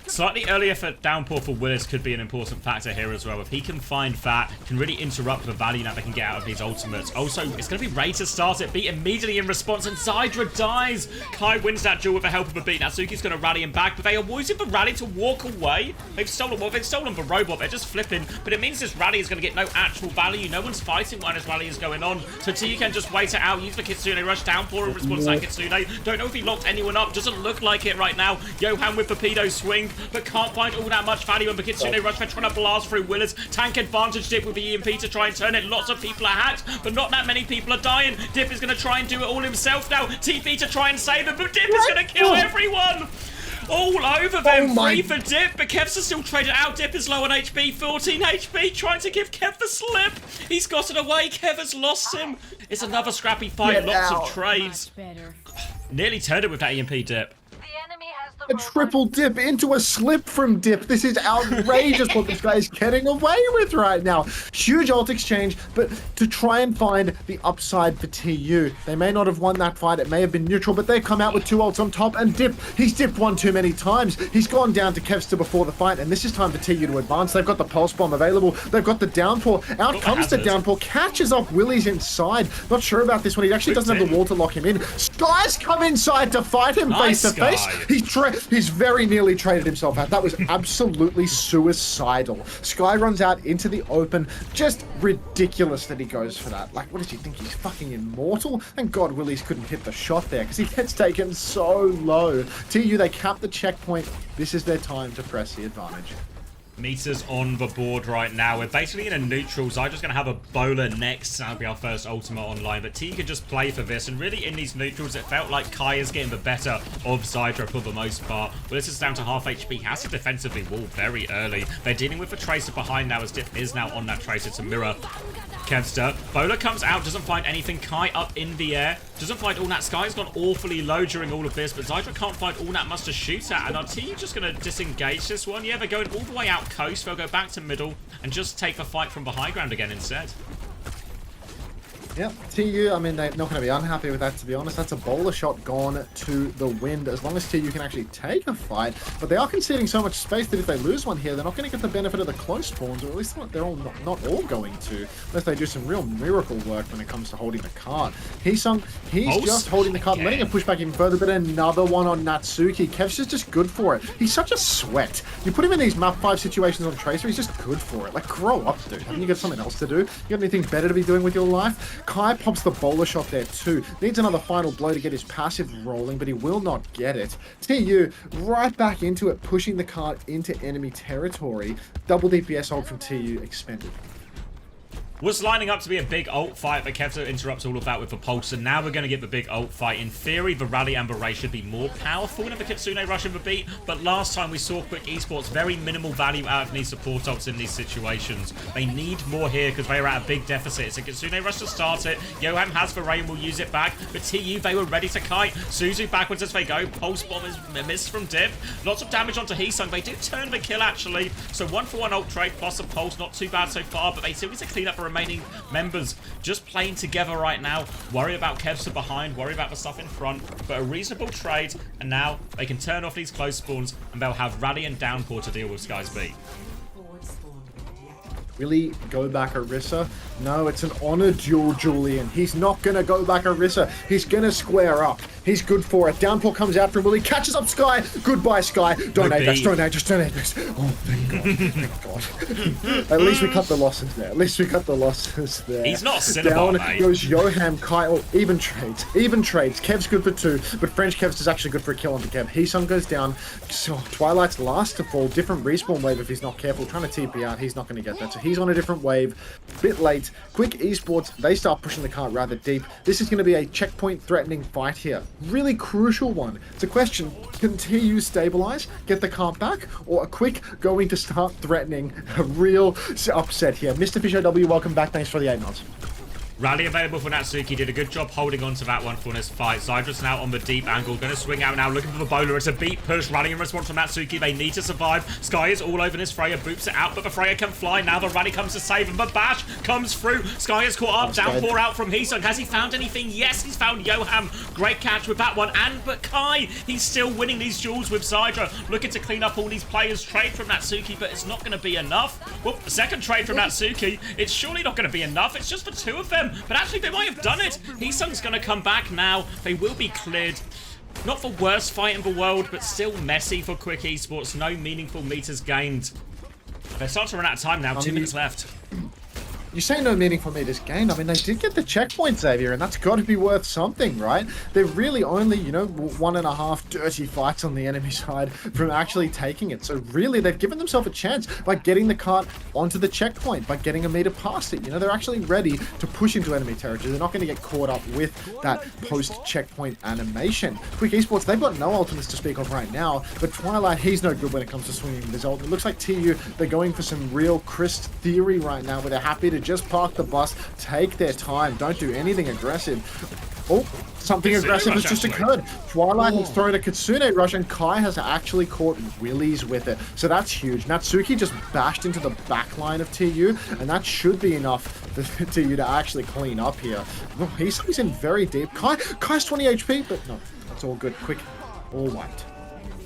Slightly earlier for downpour for Willis could be an important factor here as well. If he can find that, can really interrupt the value that they can get out of these ultimates. Also, it's going to be Ray to start it. Beat immediately in response, and Zydra dies. Kai wins that duel with the help of a beat. Natsuki's going to rally him back, but they are waiting for Rally to walk away. They've stolen, well, they've stolen the robot. They're just flipping, but it means this Rally is going to get no actual value. No one's fighting while this Rally is going on, so TU can just wait it out. Use the Kitsune rush, downpour in response to that Kitsune. Don't know if he locked anyone up. Doesn't look like it right now. Johan with the pedo swing, but can't find all that much value, and the Kitsune rush. They're trying to blast through Willis. Tank advantage Dip with the EMP to try and turn it. Lots of people are hacked, but not that many people are dying. Dip is going to try and do it all himself now. TP to try and save him, but Dip is going to kill everyone. All over them, free for Dip, but Kev's still traded out. Dip is low on HP, 14 HP, trying to give Kev the slip. He's got it away, Kev has lost him. It's another scrappy fight, lots of trades. Nearly turned it with that EMP Dip. A triple dip into a slip from Dip. This is outrageous what this guy is getting away with right now. Huge ult exchange, but to try and find the upside for TU. They may not have won that fight. It may have been neutral, but they've come out with 2 ults on top, and Dip, he's dipped one too many times. He's gone down to Kevster before the fight, and this is time for TU to advance. They've got the Pulse Bomb available. They've got the Downpour. Out comes the Downpour. Catches up Willie's inside. Not sure about this one. He actually doesn't have the wall to lock him in. Sky's come inside to fight him face to face. He's very nearly traded himself out. That was absolutely suicidal. Sky runs out into the open. Just ridiculous that he goes for that. Like, what does he think? He's fucking immortal? Thank God Willies couldn't hit the shot there because he gets taken so low. TU, they cap the checkpoint. This is their time to press the advantage. Meters on the board right now. We're basically in a neutral. Zydra's going to have a bowler next. That'll be our first ultimate online. But T can just play for this. And really in these neutrals, it felt like Kai is getting the better of Zydra for the most part. But this is down to half HP. Has to defensively wall very early. They're dealing with the Tracer behind now as Dip is now on that Tracer to mirror Kevster. Bowler comes out, doesn't find anything. Kai up in the air. Doesn't find all that. Sky's gone awfully low during all of this, but Zydra can't find all that much to shoot at. And are TU just going to disengage this one? Yeah, they're going all the way out coast. They'll go back to middle and just take the fight from the high ground again instead. Yep, TU, I mean, they're not going to be unhappy with that, to be honest. That's a bowler shot gone to the wind, as long as TU can actually take a fight. But they are conceding so much space that if they lose one here, they're not going to get the benefit of the close spawns, or at least they're all not all going to, unless they do some real miracle work when it comes to holding the cart. Heesung, he's just holding the cart, letting it push back even further, but another one on Natsuki. Kev's just good for it. He's such a sweat. You put him in these map 5 situations on Tracer, he's just good for it. Like, grow up, dude. Haven't you got something else to do? You got anything better to be doing with your life? Kai pops the bowler shot there too. Needs another final blow to get his passive rolling, but he will not get it. TU right back into it, pushing the card into enemy territory. Double DPS ult from TU expended. Was lining up to be a big ult fight, but Kevzo interrupts all of that with the pulse, and now we're going to get the big ult fight. In theory, the Rally and the Ray should be more powerful than the Kitsune Rush in the beat, but last time we saw Quick Esports very minimal value out of these support ults in these situations. They need more here because they are at a big deficit. It's a Kitsune Rush to start it. Johan has the Ray and will use it back, but TU, they were ready to kite. Suzu backwards as they go. Pulse Bomb is missed from Dip. Lots of damage onto Heesung. They do turn the kill actually, so 1-for-1 ult trade plus a pulse, not too bad so far, but they still need to clean up the remaining members just playing together right now. Worry about Kevster behind, worry about the stuff in front, but a reasonable trade, and now they can turn off these close spawns and they'll have Rally and Downpour to deal with Skies B. Really go back Orisa? No, it's an honor duel, Julian. He's not gonna go back Orisa. He's gonna square up. He's good for it. Downpour comes after him. Willie catches up Sky. Goodbye, Sky. Donate this, donate this, donate this. Oh, thank God. Thank God. At least we cut the losses there. At least we cut the losses there. He's not Cinnabon, Down mate. goes Johan, Kyle. Even trades. Even trades. Kev's good for 2, but French Kev's is actually good for a kill onto Kev. Heesung goes down. So Twilight's last to fall. Different respawn wave if he's not careful. Trying to TP out. He's not going to get that. So he's on a different wave. Bit late. Quick Esports, they start pushing the cart rather deep. This is going to be a checkpoint threatening fight here. Really crucial one. It's a question, can TU stabilize, get the cart back, or a Quick going to start threatening a real upset here? Mr. Fish OW, welcome back. Thanks for the 8 months. Rally available for Natsuki, did a good job holding on to that one for this fight. Zydra's now on the deep angle, going to swing out now, looking for the bowler. It's a beat push, Rally in response from Natsuki. They need to survive. Sky is all over this. Freya boops it out, but the Freya can fly. Now the Rally comes to save him, but Bash comes through. Sky is caught up, Downpour out from Heesung. Has he found anything? Yes, he's found Johan. Great catch with that one, and but Kai, he's still winning these duels with Zydra. Looking to clean up all these players. Trade from Natsuki, but it's not going to be enough. Well, the second trade from Natsuki, it's surely not going to be enough. It's just the 2 of them, but actually they might have done it. Heesung's going to come back now. They will be cleared. Not the worst fight in the world, but still messy for Quick Esports. No meaningful meters gained. They're starting to run out of time now. 2 minutes left. You say no meaningful meters gained. I mean, they did get the checkpoint, Xavier, and that's got to be worth something, right? They're really only, 1.5 dirty fights on the enemy side from actually taking it. So really, they've given themselves a chance by getting the cart onto the checkpoint, by getting a meter past it. They're actually ready to push into enemy territory. They're not going to get caught up with that post-checkpoint animation. Quick Esports, they've got no ultimates to speak of right now, but Twilight, he's no good when it comes to swinging his ult. It looks like TU, they're going for some real Chris theory right now, where they're happy to just park the bus, take their time, don't do anything aggressive. Oh, something Kitsune aggressive rush, has just actually. occurred. Twilight has thrown a Kitsune Rush, and Kai has actually caught Willies with it. So that's huge. Natsuki just bashed into the back line of TU, and that should be enough for TU to actually clean up here. Oh, he's in very deep. Kai's 20 HP, but no, that's all good. Quick, all white.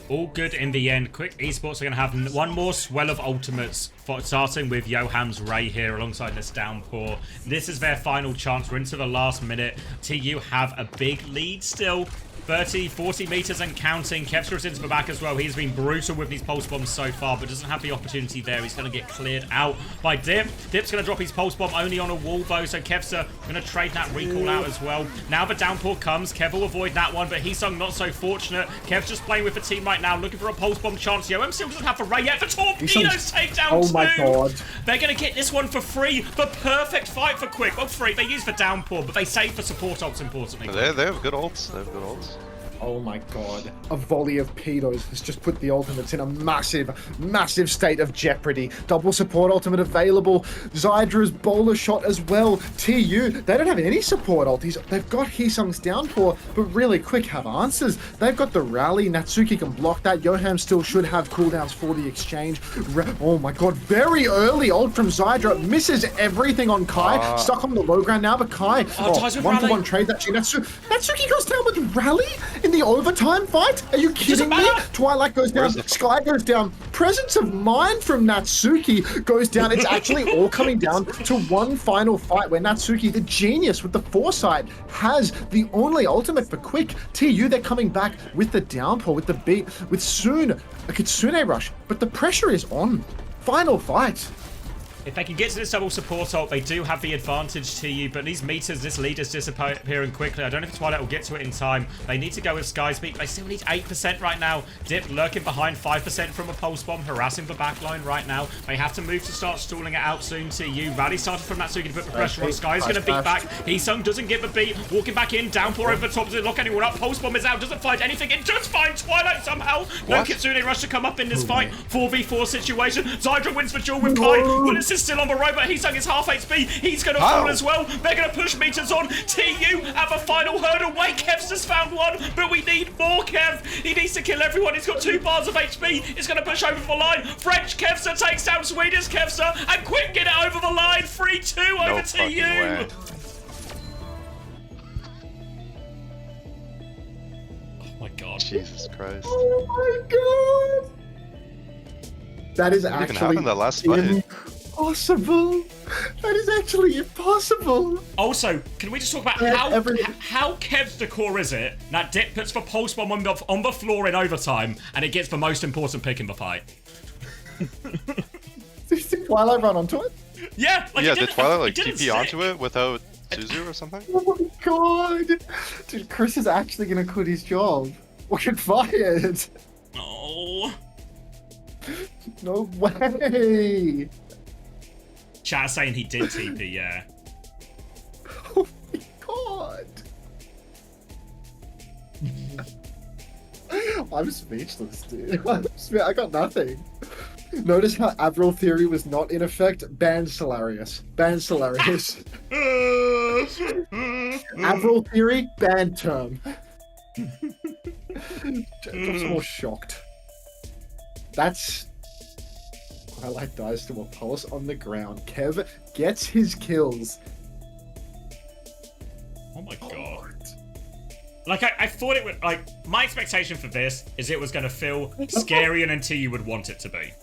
All good in the end. Quick Esports are going to have one more swell of ultimates, starting with Johan's Ray here alongside this Downpour. This is their final chance. We're into the last minute. TU have a big lead still. 30, 40 meters and counting. Kevstra's into the back as well. He's been brutal with these pulse bombs so far, but doesn't have the opportunity there. He's going to get cleared out by Dip. Dip's going to drop his pulse bomb only on a wall, though, so Kevster going to trade that recall out as well. Now the Downpour comes. Kev will avoid that one, but Heesung not so fortunate. Kev's just playing with the team right now, looking for a pulse bomb chance. Yoem still doesn't have a Ray yet. The Torpedoes take down Oh two. my God. They're going to get this one for free. The perfect fight for Quick. Well, free. They use for Downpour, but they save for support ults, importantly. They have good ults. They have good ults. Oh my God. A volley of pedos has just put the ultimates in a massive, massive state of jeopardy. Double support ultimate available. Zydra's bowler shot as well. TU, they don't have any support ultis. They've got Heesung's Downpour, but really Quick have answers. They've got the rally. Natsuki can block that. Yoham still should have cooldowns for the exchange. Oh my God. Very early ult from Zydra. Misses everything on Kai. Stuck on the low ground now, but Kai. Ties with One-for-one rally. trade that. Natsuki goes down with rally in the overtime fight? Are you kidding me? Twilight goes down, Sky goes down. Presence of mind from Natsuki goes down. It's actually all coming down to one final fight where Natsuki, the genius with the foresight, has the only ultimate for Quick. TU, they're coming back with the Downpour, with the beat, with soon a Kitsune Rush, but the pressure is on. Final fight. If they can get to this double support ult, they do have the advantage to you, but these meters, this lead is disappearing quickly. I don't know if Twilight will get to it in time. They need to go with Sky Speed. They still need 8% right now. Dip lurking behind 5% from a pulse bomb, harassing the backline right now. They have to move to start stalling it out soon to you. Rally started from that, so you can put the pressure on. Sky is going to beat back. Heesung doesn't get the beat. Walking back in, downpour over the top. Doesn't lock anyone up. Pulse bomb is out. Doesn't find anything. It does find Twilight somehow. No Kitsune rush to come up in this fight. 4v4 situation. Zydra wins the duel with Kai. Willis is still on the road, but Heesung is half HP. He's going to fall as well. They're going to push meters on. TU at the final hurdle. Wait, Kev's just found one, but we need more Kev. He needs to kill everyone. He's got 2 bars of HP. He's going to push over the line. French Kevsa takes down Swedish Kevsa, and Quick get it over the line. 3-2 over TU. Way. Oh my god. Jesus Christ. Oh my god! That is What even actually happened that last fight? impossible. That is actually impossible. Also, can we just talk about how Kev's decor is it that Dip puts the pulse bomb on the floor in overtime and it gets the most important pick in the fight? Did Twilight run onto it? Yeah, like Yeah, did Twilight like TP onto it without Suzu or something? Oh my god! Dude, Chris is actually gonna quit his job. Or get fired. Oh. No way! Chat saying he did TP, yeah. Oh my god! I'm speechless, dude. I got nothing. Notice how Avril Theory was not in effect? Ban Solarius. Ban Solarius. Avril Theory, ban term. Just more shocked. That's... Twilight dies to a pulse on the ground. Kev gets his kills. Oh my god. Like, I thought it would, like, my expectation for this is it was going to feel scarier than TU would want it to be.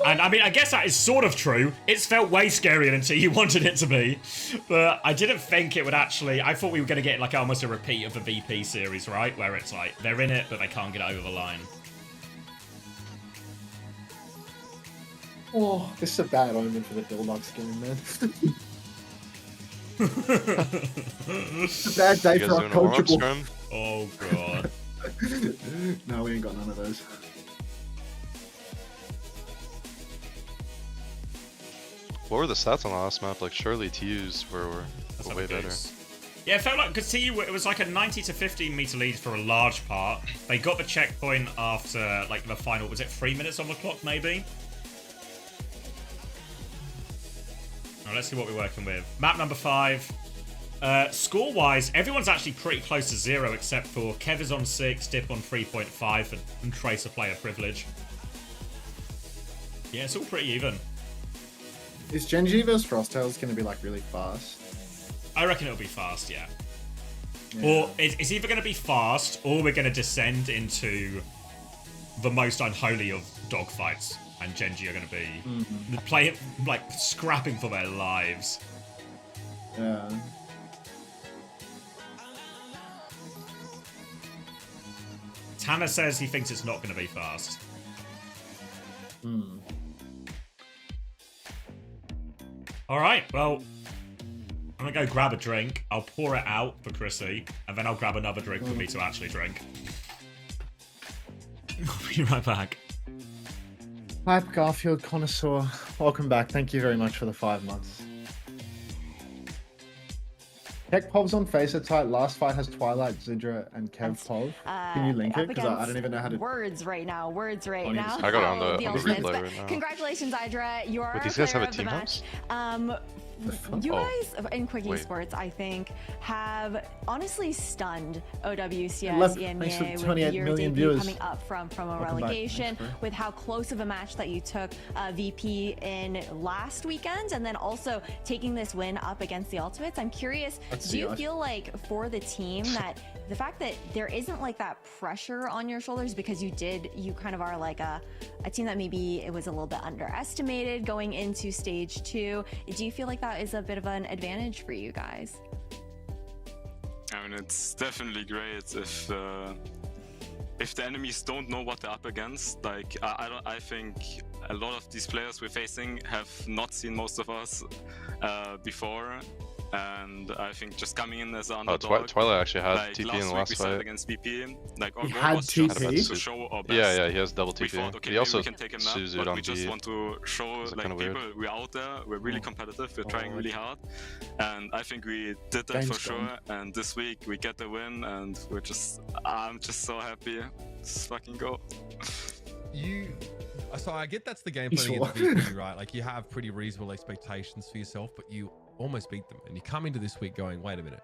And, I mean, I guess that is sort of true. It's felt way scarier than TU wanted it to be. But I didn't think it would actually, I thought we were going to get, like, almost a repeat of the VP series, right? Where it's like, they're in it, but they can't get over the line. Oh, this is a bad omen for the Bulldogs game, man. It's a bad day You for guys our doing a warm-up coachable. scrum? Oh, God. No, we ain't got none of those. What were the stats on the last map? Like, surely TU's were way better. Yeah, it felt like, because TU, it was like a 90 to 15 meter lead for a large part. They got the checkpoint after, like, the final, was it 3 minutes on the clock, maybe? Now, let's see what we're working with. Map number 5. Score-wise, everyone's actually pretty close to 0, except for Kev is on 6, Dip on 3.5, and Tracer player privilege. Yeah, it's all pretty even. Is Genji vs Frosttails going to be like really fast? I reckon it'll be fast, yeah. Yeah. Or it's either going to be fast, or we're going to descend into the most unholy of dogfights, and Genji are going to be playing, like, scrapping for their lives. Yeah. Tanner says he thinks it's not going to be fast. All right, well, I'm going to go grab a drink. I'll pour it out for Chrissy, and then I'll grab another drink for me to actually drink. I'll be right back. Hype Garfield Connoisseur, welcome back. Thank you very much for the 5 months. Tech Pov's on Facer tight. Last fight has Twilight, Zidra, and Kev Pov. Can you link it? Because I don't even know how to... Words right now. Words right now. I got it on the Ultimates, replay but right now. Congratulations, Idra. You are Wait, our these guys player have a of the team match. house? You Oh. guys in Quick Wait. Esports, I think, have honestly stunned OWCS Left- thanks for EMEA 28 with your million debut viewers. coming up from a Welcome back. relegation, Thanks, bro. with how close of a match that you took VP in last weekend, and then also taking this win up against the Ultimates. I'm curious, That's do you the feel like for the team that the fact that there isn't like that pressure on your shoulders because you kind of are like a team that maybe it was a little bit underestimated going into stage 2. Do you feel like that is a bit of an advantage for you guys? I mean, it's definitely great if the enemies don't know what they're up against. Like I think a lot of these players we're facing have not seen most of us before, and I think just coming in as an underdog. Twilight actually had Like TP last in the week last we started fight. against VP. Like our He goal had was just TP? to show our best. Yeah, he has double We TP. thought, okay, He maybe also we can take him out, Suzu'd but on we just B. want to show Is that like kinda people weird? we're out there, we're really competitive, we're trying really hard, and I think we did that Game's for sure. gone. And this week we get the win, and I'm just so happy. Just fucking go. So I get that's the game He plan saw. against VP, right? Like you have pretty reasonable expectations for yourself, but you almost beat them, and you come into this week going, "Wait a minute,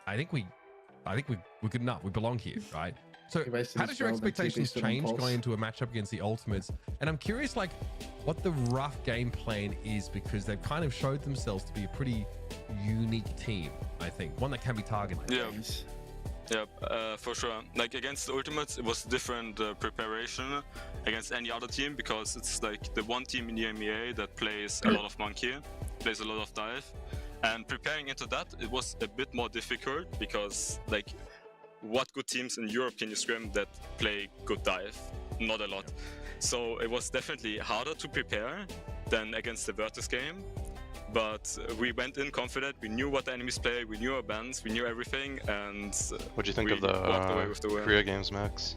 I think we're good enough. We belong here, right?" So He wasted how his does your spell, then TP expectations stood on change pulse. going into a matchup against the Ultimates? And I'm curious, like, what the rough game plan is, because they've kind of showed themselves to be a pretty unique team. I think one that can be targeted. Yeah. Yeah, for sure. Like against the Ultimates, it was different preparation against any other team, because it's like the one team in the EMEA that plays a lot of Monkey, plays a lot of Dive, and preparing into that, it was a bit more difficult, because like what good teams in Europe can you scrim that play good Dive? Not a lot. So it was definitely harder to prepare than against the Virtus game. But we went in confident, we knew what the enemies play, we knew our bands, we knew everything, and What'd you think we of the walked away with the win. Korea games, Max?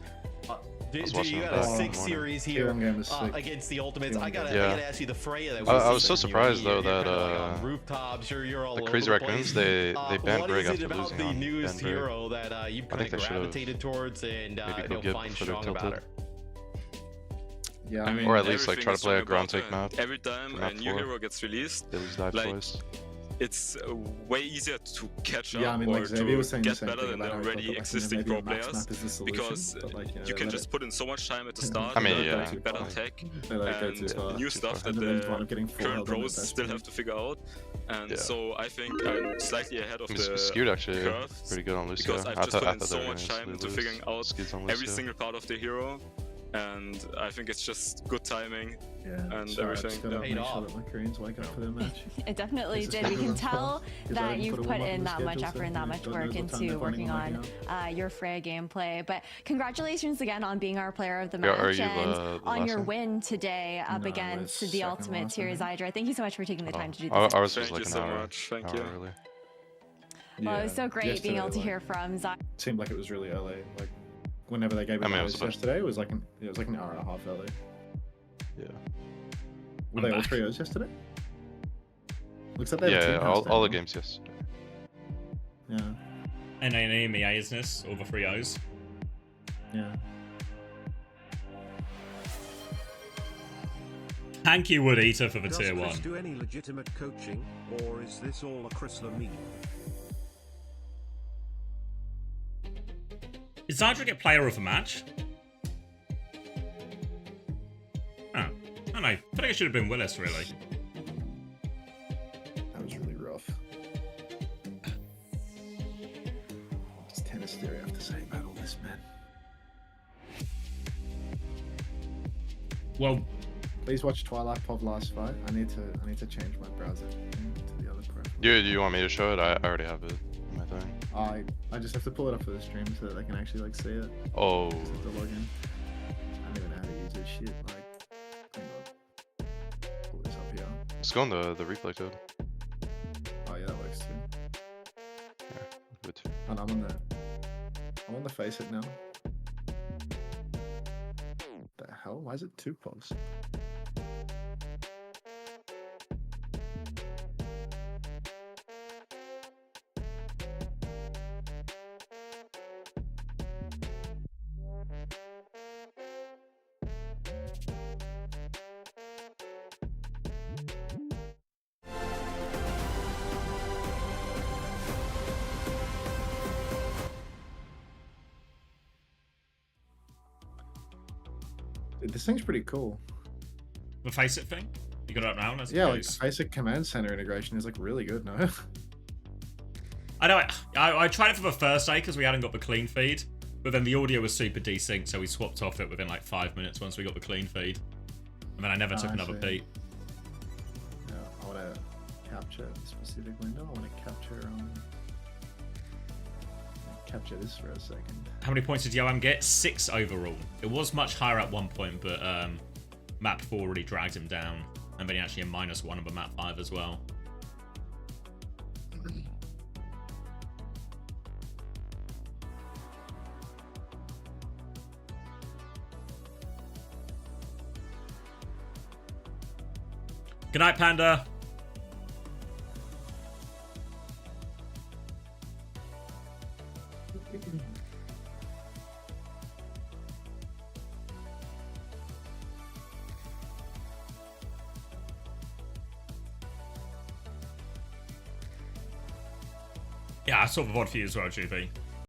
was watching You it got a back in the 6 morning. series Tier here one game was sick. against the Ultimates. Tier I one gotta, game. I Yeah. gotta ask you the Freya that I we was see so from you. surprised, though, You're that, kinda like on rooftops. You're all the over Crazy the Raccoons, place. they banned What Brig is it after about losing the on newest Denver. hero that you've I kind think of they should've gravitated towards and maybe go you'll Gib find before they're strong about tilted. her? Yeah, I mean, Or at least, like, everything try to is play a strong ground about take it. map Every time for a map new 4. hero gets released, They lose dive like, twice. it's way easier to catch up Yeah, I mean, or like Xavier was to saying the get same better thing than the about how he thought already that, like, existing maybe pro a max players, map is the solution, because but, like, you they can let just it- put in so much time at the start, I mean, and yeah. better tech, They let it go and too far. new stuff that And then they wound up the getting full current held on pros at best still point. have to figure out. And Yeah. so I think I'm slightly ahead of the Skewed actually curve, pretty good on Lucio. because I've I just thought, put I in thought so they were much gonna time into lose. figuring out Skewed's on every Lucio. single part of the hero, and I think it's just good timing. Yeah, and sorry, I just everything, gotta yeah. make Paid sure off. that my Koreans wake up for their match. It definitely It's a did. We schedule can as tell well, 'cause I that didn't you've put a put warm-up in on the that much schedule, effort so and that much God work knows what time into they're working planning on on your Freya gameplay. But congratulations again on being our player of the Yeah, are match you and the on last your one? win today up No, against it's the second Ultimate last, I Series think. Hydra. Thank you so much for taking the time to do this. Ours was Thank like you an so hour, much. Thank hour you. early. Well, it was so great being able to yesterday, hear from Zai. Like, seemed like it was really early. Like, whenever they gave it I mean, it to was us about- yesterday, it was like an hour and a half early. Yeah. Were they all back. 3-0s yesterday? Looks like they have a Yeah, team house all the down games, yes. there. NA and EMEA isness, all the 3-0s. Yeah. Thank you, Wood Eater, for the Does tier Chris 1. do any legitimate coaching, or is this all a Chrysler meme? Did Zydra get player of the match? Oh, I don't know. I feel like it should have been Willis, really. That was really rough. What does Tennis Theory have to say about all this, man? Well, Please watch Twilight Pov last fight. I need to change my browser to the other preference. Do you want me to show it? I already have it in my thing. I just have to pull it up for the stream so that they can actually like see it. Oh, Just have to log in. I don't even know how to use this shit. Like, hang on. Pull this up here. let's go on the replay tab. Oh yeah, that works too. Good. And I'm on the face it now. The hell? Why is it 2 pods? Dude, this thing's pretty cool. the face it thing? You got it up now? Let's Yeah, go. like basic command center integration is like really good, no? I know. I tried it for the first day because we hadn't got the clean feed, but then the audio was super desynced, so we swapped off it within like 5 minutes once we got the clean feed, and then I never took I another see. beat. Yeah, I want to capture a specific window. I want to capture this for a second. How many points did Yoam get? 6 overall. It was much higher at one point, but map 4 really dragged him down. And then he actually a -1 on map 5 as well. Good night, Panda. Yeah, I saw the VOD for you as well, GP.